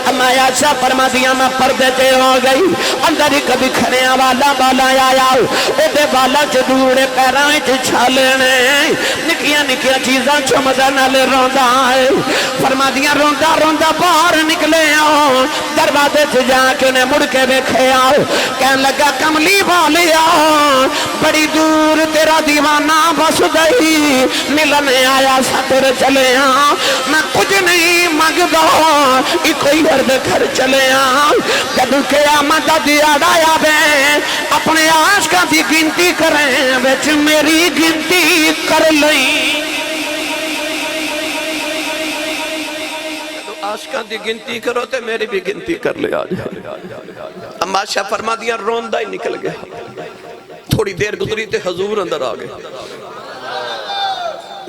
Speaker 1: اما عائشہ فرما دیا میں پردے تے ہو گئی اندر ہی کبھی کھڑیاں والا بالا آیا اے دے بالا چ دوڑے پیراں وچ چھالے نے نکیاں نکیاں چیزاں چمدا نال روندا ہے فرما دیا روندا روندا باہر نکلے آؤ دروازے سے جا کے انہیں مڑ کے دیکھے آؤ کہنے لگا کملی والیا بڑی دور تیرا دیوانہ بس گئی ملنے آیا ساتر چلے آؤ میں کچھ نہیں مانگدا ایک ہی گھر گھر چلے آؤ جب قیامت دا دیاڑا آیا بے اپنے عاشقاں دی گنتی کریں وچ میری گنتی کر لیں
Speaker 2: عاشقاں دی گنتی کرو تے میری بھی گنتی کر لے آج اما عائشہ فرما دیا روندہ ہی نکل گیا تھوڑی دیر گزری تے حضور اندر آگئے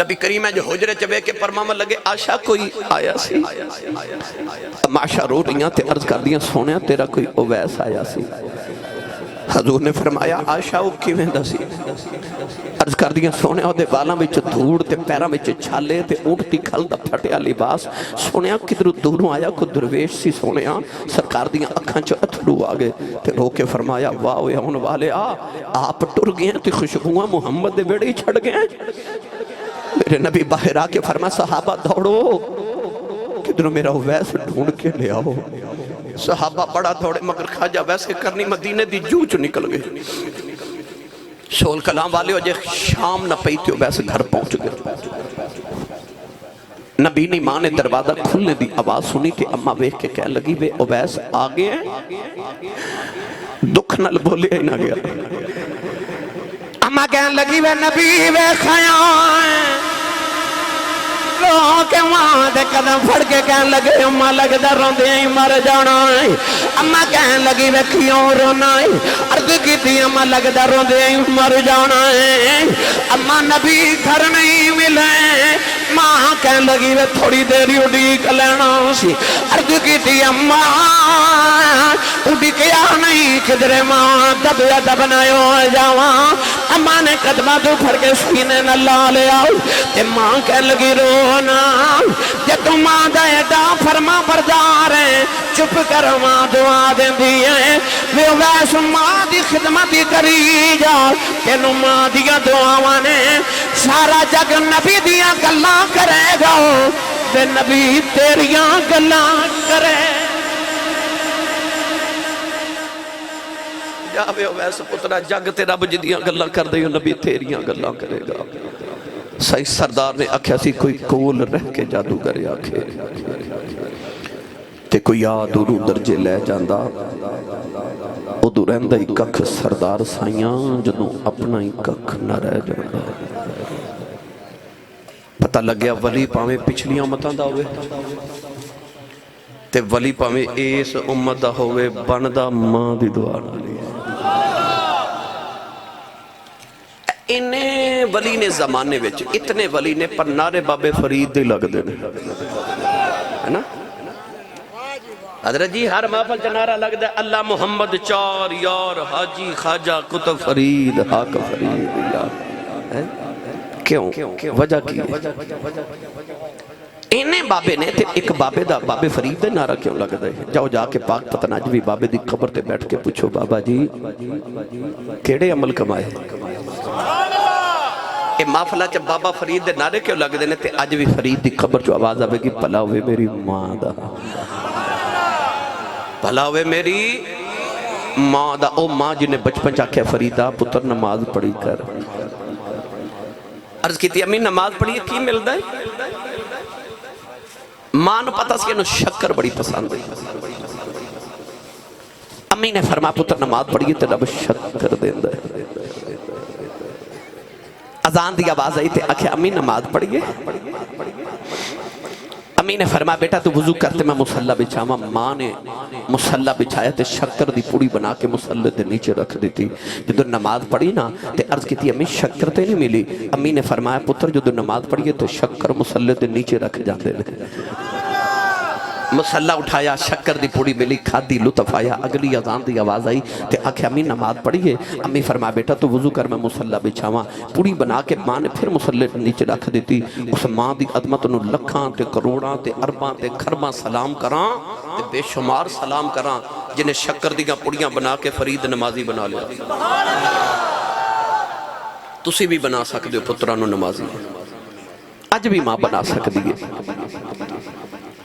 Speaker 2: نبی کریم ہے جو حجرے چبے کے فرماما لگے عائشہ کوئی آیا سی اما عائشہ رو رہی ہیں تے عرض کر دیا سونے تیرا کوئی اویس آیا سی حضور نے فرمایا عائشہ وہ کیویں دا سی عرض کر دیا سونے دے بالاں وچ دھوڑ تے پیراں وچ چھالے تے اونٹی کھل دا پھٹیا لباس سونے کدھروں دوروں آیا کو درویش سی سونے سرکار دیاں اکھاں چ اتھرو آگے تے رو کے فرمایا واہ وے ہن والے آپ ٹر گئے تے خوشبوئاں محمد دے بیڑے چھڑ گئے میرے نبی باہر آ کے فرما صحابہ دوڑو کدھروں میرا ویس ڈھونڈ کے لے آؤ صحابہ بڑا دوڑے مگر خواجہ ویسے کرنی مدینے دی جوچ نکل گئے شول کلام والے ہو جائے شام نہ پیتے ہو ویسے گھر پہنچ گئے نبی نے ماں نے دروازہ کھلنے دی آواز سنی کہ اماں بیک کے کہہ لگی بے اویس آگے ہیں دکھ نل بولے ہی نہ گیا
Speaker 1: اماں کہنے لگی بے نبی بے خیان رو کے وہاں دے قدم پھڑ کے کہنے لگے اماں لگتا روندے ہی مر جانا ہے اماں کہنے لگی میں کیوں رونا ہے عرض کی تھی اماں لگتا روندے ہی مر جانا ہے اماں نبی گھر نہیں ملے ماں کہنے لگی میں تھوڑی دیری اڈیک لینا سی عرض کی تھی اماں اڈیکیا نہیں کدھرے ماں دبیا دبنائے ہو جاواں اماں نے قدمہ دو پھڑ کے سینے نہ لا لے آؤ تے ماں کہنے لگی رونا جے تو ماں دا ایڈا فرما بردار ہے چپ کر ماں دعا دیں دیئے وے ویس ماں دی خدمتی کری جا تینو ماں دیا دعاواں نے سارا جگ نبی دیا گلاں کرے گا تے نبی تیریاں گلاں کرے
Speaker 2: جاوے ویسے پترہ جگ تے رب جدیاں گلاں کر دے نبی تیریاں گلاں کرے گا سائی سردار نے آکھیا سی کوئی کول رہ کے جادوگر آکھے تے کوئی آدھو درجے لے جاندہ ادھو رہندہ ہی ککھ سردار سائیاں جنہوں اپنا ہی ککھ نہ رہ جاندہ پتہ لگ گیا ولی پاویں پچھلیاں امتاں دا ہوئے تے ولی پاویں ایس امت دا ہوئے بندہ ماں دی دعا نہ لیا انہیں ولی نے زمانے وچ اتنے ولی نے پر نعرے بابے فرید دے لگ دے ہے نا حضرت جی ہر محفل چ نعرہ لگ دے اللہ محمد چار یار حاجی خواجہ کتب فرید حاک فرید یار کیوں وجہ کی انہیں بابے نے تے ایک بابے دا بابے فرید دے نعرہ کیوں لگ دے جاؤ جا کے پاک پتناجوی بابے دی قبر تے بیٹھ کے پوچھو بابا جی کیڑے عمل کمائے اے محفلہ چ بابا فرید دے نعرے کیوں لگ دے نے تے اج بھی فرید دی قبر چ آواز آوے گی بھلا ہوئے میری ماں دا بھلا ہوئے میری ماں دا او ماں جنہیں بچپن چاکے فریدہ پتر نماز پڑھی کر عرض کی تھی امین نماز پڑھی کی مل دائے ماں نو پتہ سی انہوں شکر بڑی پسند ہے امین نے فرما پتر نماز پڑھی تے رب شکر دین دائے اذان دی آواز آئی تے آکھے امین نماز پڑھئے امین نے فرما بیٹا تو وضو کرتے میں مسلح بچھاما ماں نے مسلح بچھایا تے شکر دی پوڑی بنا کے مسلح دے نیچے رکھ دیتی جو نماز پڑھی نا تے عرض کی تھی امین شکر تے نہیں ملی امین نے فرمایا پتر جو نماز پڑھئے تو شکر مسلح دے نیچے رکھ جاندے لے مسلح اٹھایا، شکر دی پوڑی ملی، کھادی، لطف آیا، اگلی اذان دی آواز آئی تے آکھے امی نماز پڑھیے۔ امی فرمایا بیٹا تو وضو کر، میں مسلح بچھاواں۔ پوڑی بنا کے ماں نے پھر مسلح نیچے رکھ دیتی۔ اس ماں دی عظمت نو لکھاں تے کروڑاں تے ارباں تے خرباں سلام کراں تے بے شمار سلام کراں جنہیں شکر دیاں پوڑیاں بنا کے فرید نمازی بنا لیا۔ تسی بھی بنا سکتے ہو پترانو نمازی، اج بھی ماں بنا سکتی ہے۔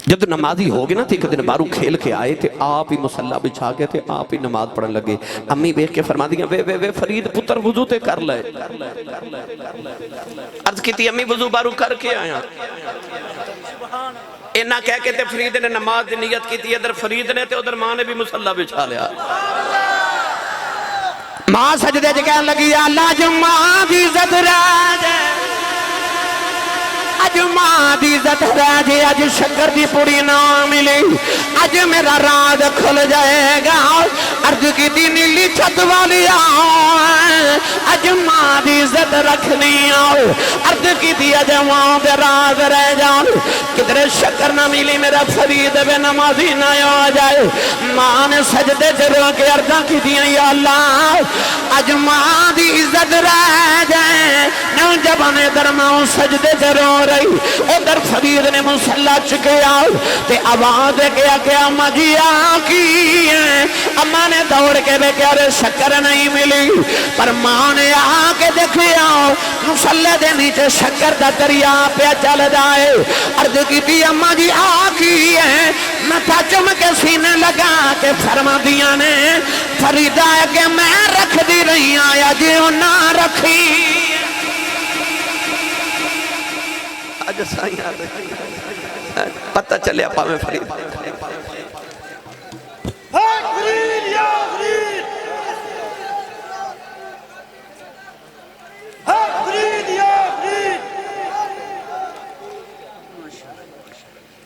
Speaker 2: جب نمازی ہو گئے نا تو ایک دن بارو کھیل کے آئے تھے، آپ ہی مسلح بچھا گئے تھے، آپ ہی نماز پڑھن لگے۔ امی بیٹھ کے فرما دیا وے فرید پتر وضو تے کر لے۔ عرض کی تھی امی وضو بارو کر کے آیا۔ اینا کہہ کے تے فرید نے نماز دی نیت کی تھی، ادھر فرید نے تے ادھر ماں نے بھی مسلح بچھا لیا۔
Speaker 1: ماں سجدے جگہ لگی اللہ جو ماں دی عزت راج ہے، اج ماں دی عزت راج ہے، اج شکر دی پوری نہ ملی، اج میرا راز کھل جائے گا۔ عرض کی دی نیلی چھت والی آؤ، اج ماں دی عزت رکھنی آؤ۔ عرض کی دی اج ماں دے راز رہ جاؤ، کدھر شکر نہ ملی میرا فرید بے نمازی نہ ہو جائے۔ ماں نے سجدے جرو کے عرضاں کی دیا یا اللہ اج ماں دی عزت رہ جائے۔ نوجوان درماؤں سجدے جرو رہی، ادھر فرید نے مسلح چکے آؤ تے آواز کیا کہ اماں جی آکی ہے۔ اماں نے دوڑ کے بے کہ ارے شکر نہیں ملی، پر ماں نے آکے دیکھیا مسلح دے نیچے شکر دا دریا پہ چل جائے۔ عرض کی تھی اماں جی آکی ہے، متھا چم کے سینے لگا کے فرما دیا نے فریدہ ہے کہ میں رکھ دی رہی آیا جی نہ رکھی۔
Speaker 2: آج سائیں آ رہے پتہ چلے اپا میں فرید
Speaker 3: فرید یا فرید، فرید یا فرید۔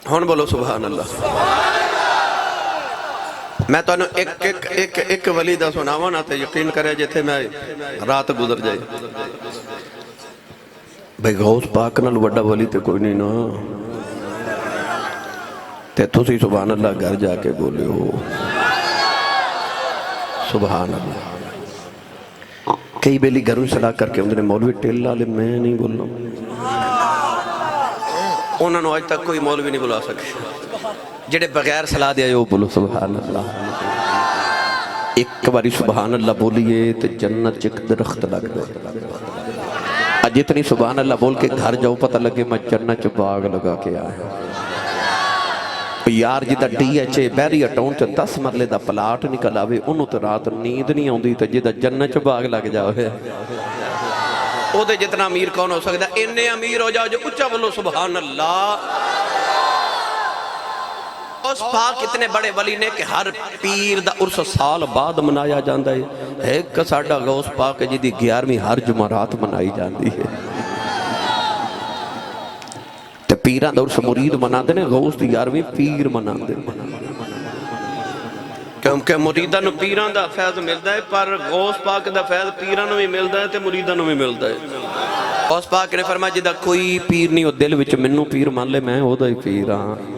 Speaker 2: ہون بولو سبحان اللہ۔ میں تو انہوں ایک ولی دا سناواں نا تے یقین کرے جیتھے میں رات گزر جائے۔ بھئی غوث پاک نال وڈا ولی تے کوئی نہیں نا، تے تسی سبحان اللہ گھر جا کے بولے ہو سبحان اللہ۔ کئی بیلی گھروں صلاح کر کے انہوں نے مولوی ٹیل لالے میں نہیں بولنا، انہوں نے آج تک کوئی مولوی نہیں بلا سکے جڑے بغیر صلاح دیا ہو بولو سبحان اللہ۔ ایک باری سبحان اللہ بولیے تو جنت چک درخت لگ گئے۔ آج اتنی سبحان اللہ بول کے گھر جاؤ پتہ لگے میں جنت چ باغ لگا کے آیا۔ یار جدہ ڈی ایچ اے بیری اٹاؤن چا 10 مرلے دا پلاٹ نکل آوے، انہوں تو رات نیند نہیں آؤں دی تو جدہ جنت چ باغ لگ جاوے۔ او دے جتنا امیر کون ہو سکتا ہے؟ انہیں امیر ہو جاؤ جو اچھا بولو سبحان اللہ۔ غوث پاک اتنے بڑے ولی نے کہ ہر پیر دا عرص سال بعد منایا جاندہ ہے۔ ایک ساڑھا غوث پاک جدی 11ویں ہر جمعرات منائی جاندی ہے۔ تے پیران دا عرص مرید منا دینے، غوث دی 11ویں پیر منا دینے، کیونکہ مریدہ نو پیران دا فیض ملتا ہے، پر غوث پاک دا فیض پیران نو بھی ملتا ہے تے مریدہ نو بھی ملتا ہے۔ غوث پاک نے فرمایا جدہ کوئی پیر نہیں ہو دل وچ منو پیر مان لے میں ہو دا ہی پیران۔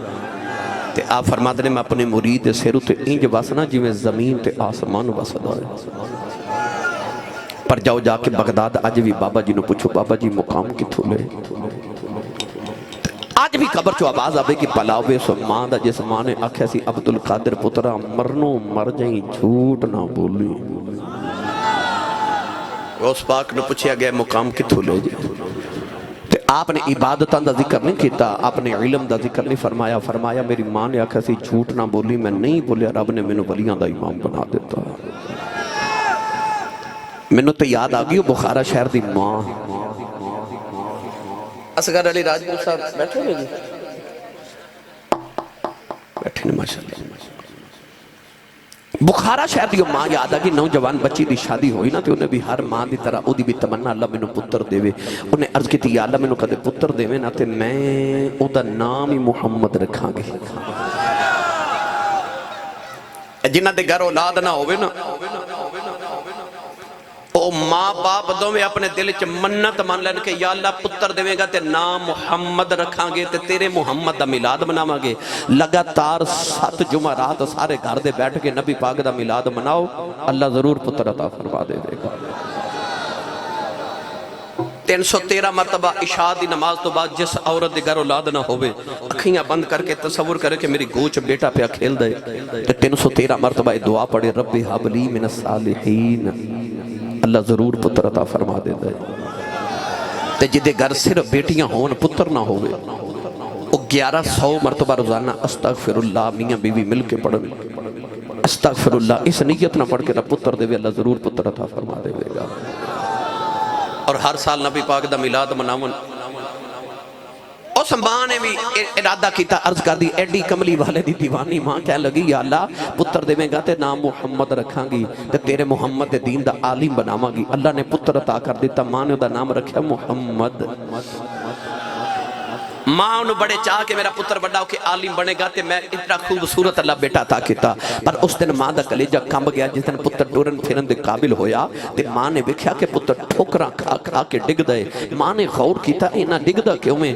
Speaker 2: تے آپ فرماتے ہیں میں اپنے مرید سیرو تے انج واسنا جی میں زمین تے آسمان واسدا ہے۔ پر جاؤ جا کے بغداد آج بھی بابا جی نو پوچھو بابا جی مقام کتھو لے، آج بھی قبر چو آواز آبے کی پلاوے سو ماں دا جس ماں نے آکھے سی عبدالقادر پترہ مرنو مر جائیں جھوٹ نہ بولی۔ غوث پاک نے پوچھیا گیا مقام کتھو لے جی، تے آپ نے عبادتاں دا ذکر نہیں کیتا، آپ نے علم دا ذکر نہیں فرمایا۔ فرمایا میری ماں نے آکھا سی جھوٹ نہ بولی، میں نہیں بولیا، رب نے میں ولیاں دا امام بنا دیتا۔ میں نے تو یاد آگئی بخارا شہر دی ماں اصغر علی راجپوت صاحب بیٹھے ہوئے جی، بیٹھے نہیں ماشاءاللہ۔ بخارا شہر دی ماں یاد آگئی نوجوان بچی دی شادی ہوئی نا، تو انہیں بھی ہر ماں دی طرح او دی بھی تمنا اللہ میں نو پتر دے وے۔ انہیں عرض کی تھی یا اللہ میں نو کدے پتر دے وے نا تے میں او دا نام ہی محمد رکھاں گے۔ جنہ دے گھر اولاد نہ ہوئے نا، او ماں باپ دو میں اپنے دل چ منت مان لین کہ یا اللہ پتر دے گا تے نام محمد رکھاں گے تے تیرے محمد دا میلاد مناواں گے. لگاتار 7 جمعرات سارے گھر دے بیٹھ کے نبی پاک دا میلاد مناؤ, اللہ ضرور پتر عطا فرما دے گا. 313 مرتبہ عشاء دی نماز تو بعد جس عورت دے گھر اولاد نہ ہوئے اکھیاں بند کر کے تصور کرے کہ میری گوچ بیٹا پہ کھیل دے تو 313 مرتبہ دعا پڑھے رب ہب لی من الصالحین, اللہ ضرور پتر عطا فرما دے دے. تے جدے گھر صرف بیٹیاں ہون پتر نہ ہوئے وہ 1100 مرتبہ روزانہ استغفر اللہ میاں بیوی مل کے پڑھن, استغفر اللہ اس نیت نہ پڑھ کے نہ پتر دے اللہ ضرور پتر عطا فرما دے گا. اور ہر سال نبی پاک دا میلاد مناون. اس ماں نے بھی ارادہ کیتا, عرض کر دی ایڈی کملی والے دی دیوانی ماں کہنے لگی یا اللہ پتر دے میں گا تے نام محمد رکھاں گی تے تیرے محمد دے دین دا عالم بناواں گی. اللہ نے پتر عطا کر دیتا, ماں نے دا نام رکھا محمد. ماں انہوں بڑے چاہ کہ میرا پتر بڑا ہو کہ عالم بنے گا تے میں اتنا خوبصورت اللہ بیٹا عطا کیتا. پر اس دن ماں دا کلیجہ کمب گیا جس دن پتر ٹورن پھرن دے قابل ہویا تے ماں نے بکھیا کہ پتر ٹھوکراں کھا کھا کے ڈگ دے. ماں نے غور کیتا اینا ڈگ دا کیوں میں,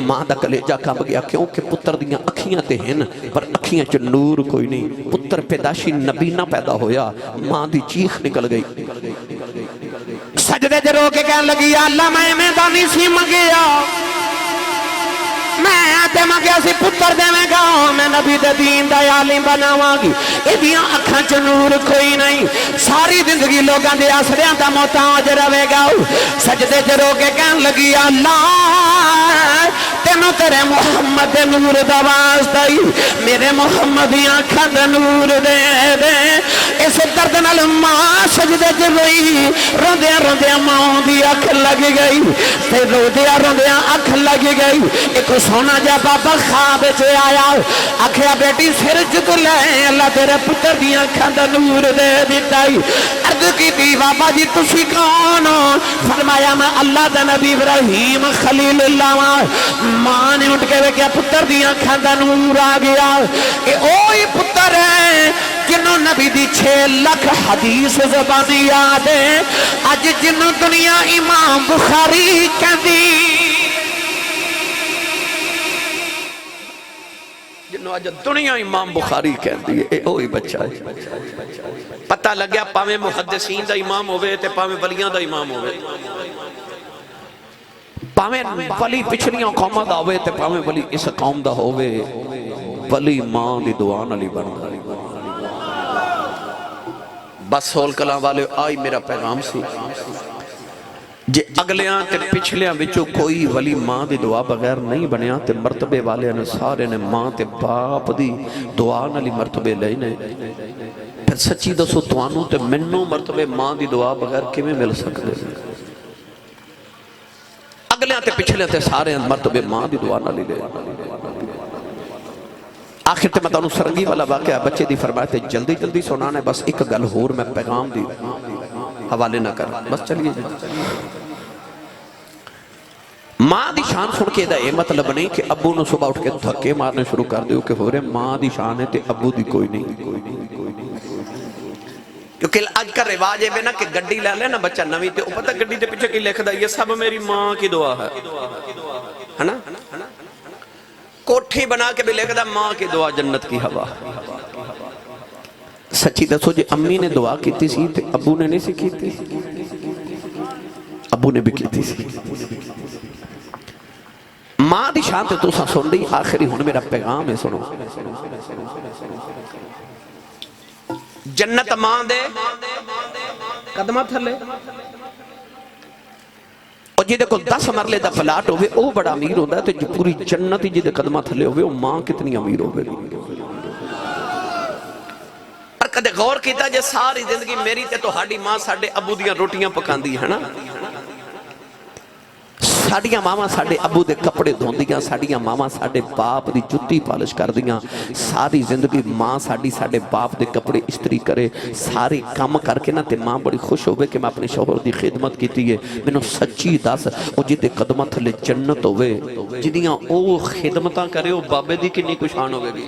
Speaker 2: ماں دا کلیجہ کمب گیا کیونکہ پتر دیاں اکھیاں تے ہن پر اکھیاں چ نور کوئی نہیں. پتر پیداشی نبی نہ پیدا ہویا, ماں دی چیخ نکل گئی.
Speaker 1: سجدے جرو کے کہنے لگی یا اللہ میں دانی سی مگیا, میں آتے مگیا سی پتر دے میں گا, میں نبی دے دین دا عالم بناواں گی. ایدیاں اکھاں چ نور کوئی نہیں, ساری زندگی لوگاں دے آسریاں دا محتاج رہے گا. سجدے جرو کے کہنے لگی یا اللہ تینوں تیرے محمد دے نور دا واسطہ ہی میرے محمد دی آنکھاں دے نور دے دے. اس درد نال ماں سجدے چ روئی, روندیاں روندیاں ماں دی اکھ لگ گئی تے روندیاں اکھ لگ گئی. ایک سونا جا بابا خواب چ آیا, آکھیا بیٹی سر چک لے اللہ تیرے پتر دی آنکھاں دا نور دے دتا. عرض کیتی بابا جی تسی کون ہو؟ فرمایا میں اللہ دا نبی ابراہیم خلیل اللہ ہاں. ماں نے اٹھ کے ویکھیا پتر دی آنکھاں دا نور آ گیا. اے اوہی پتر ہے جنوں نبی دی 6 لاکھ حدیث زبانی یاد ہے, اج جنوں دنیا امام بخاری کہندی,
Speaker 2: جنہوں آج دنیا امام بخاری کہندی ہے, اے اوہی بچہ ہے. پتہ لگیا پاویں محدثین دا امام ہوئے تے پاویں ولیاں دا امام ہوئے, پاویں ولی پچھلیاں قومہ دا ہوئے تے پاویں ولی اس قوم دا ہوئے, ولی ماں دی دعان علی بن گئی. بس سول کلام والے آئی میرا پیغام سی جے اگلیاں تے پچھلیاں وچوں کوئی ولی ماں دی دعا بغیر نہیں بنیا تے مرتبے والے نے سارے نے ماں تے باپ دی دعا نالی مرتبے لئی نے. پھر سچی دسو توانوں تے منوں مرتبے ماں دی دعا بغیر کیویں مل سکدے؟ اگلیاں تے پچھلیاں تے سارے مرتبے ماں دی دعا نالی لے. آخر تے میں تانوں سرنگی والا واقعہ بچے دی فرمایا تے جلدی جلدی سنانا ہے, بس ایک گل ہور میں پیغام دی حوالے نہ کر, بس چلیے جی. ماں دی شان سن کے دا یہ مطلب نہیں کہ ابو نے صبح اٹھ کے دھکے مارنے شروع کر دیو کہ ہو رہے ماں دی شان ہے تے ابو دی کوئی نہیں. کیونکہ آج کا رواج ہے نا کہ گڈی لے لے نا بچہ نوی تے پتہ گڈی تے پیچھے کی لکھ دا یہ سب میری ماں کی دعا ہے نا. کوٹھی بنا کے بھی لکھ دا ماں کی دعا جنت کی ہوا. سچی دسو جی امی نے دعا کیتی سی تے ابو نے نہیں سی کیتی, ابو نے بھی کیتی سی. ماں دی شان تے تو سن دی. آخری ہن میرا پیغام ہے سنو, جنت ماں دے قدمہ تھلے, اور جی دیکھو 10 مرلے دا پلاٹ ہوئے او بڑا امیر ہوتا ہے, تو جو پوری جنت جی دے قدمہ تھلے ہوئے وہ ماں کتنی امیر ہوئے. اور کدے غور کیتا جے ساری زندگی میری تے تو ہاڑی ماں ساڑے ابو دیاں روٹیاں پکان دی ہے نا, ساڑیاں ماما ساڑے ابو دے کپڑے دھون دیاں, ساڑیاں ماما ساڑے باپ دی جتی پالش کر دیاں, ساری زندگی ماں ساڑے باپ دے کپڑے استری کرے, سارے کام کر کے نا تے ماں بڑی خوش ہوئے کہ میں اپنے شوہر دی خدمت کیتی ہے. میں نے سچی دس او جی دے قدمہ تھلے جنت ہوئے جدیاں او خدمتاں کرے او بابے دی کنی کشان ہوئے گی.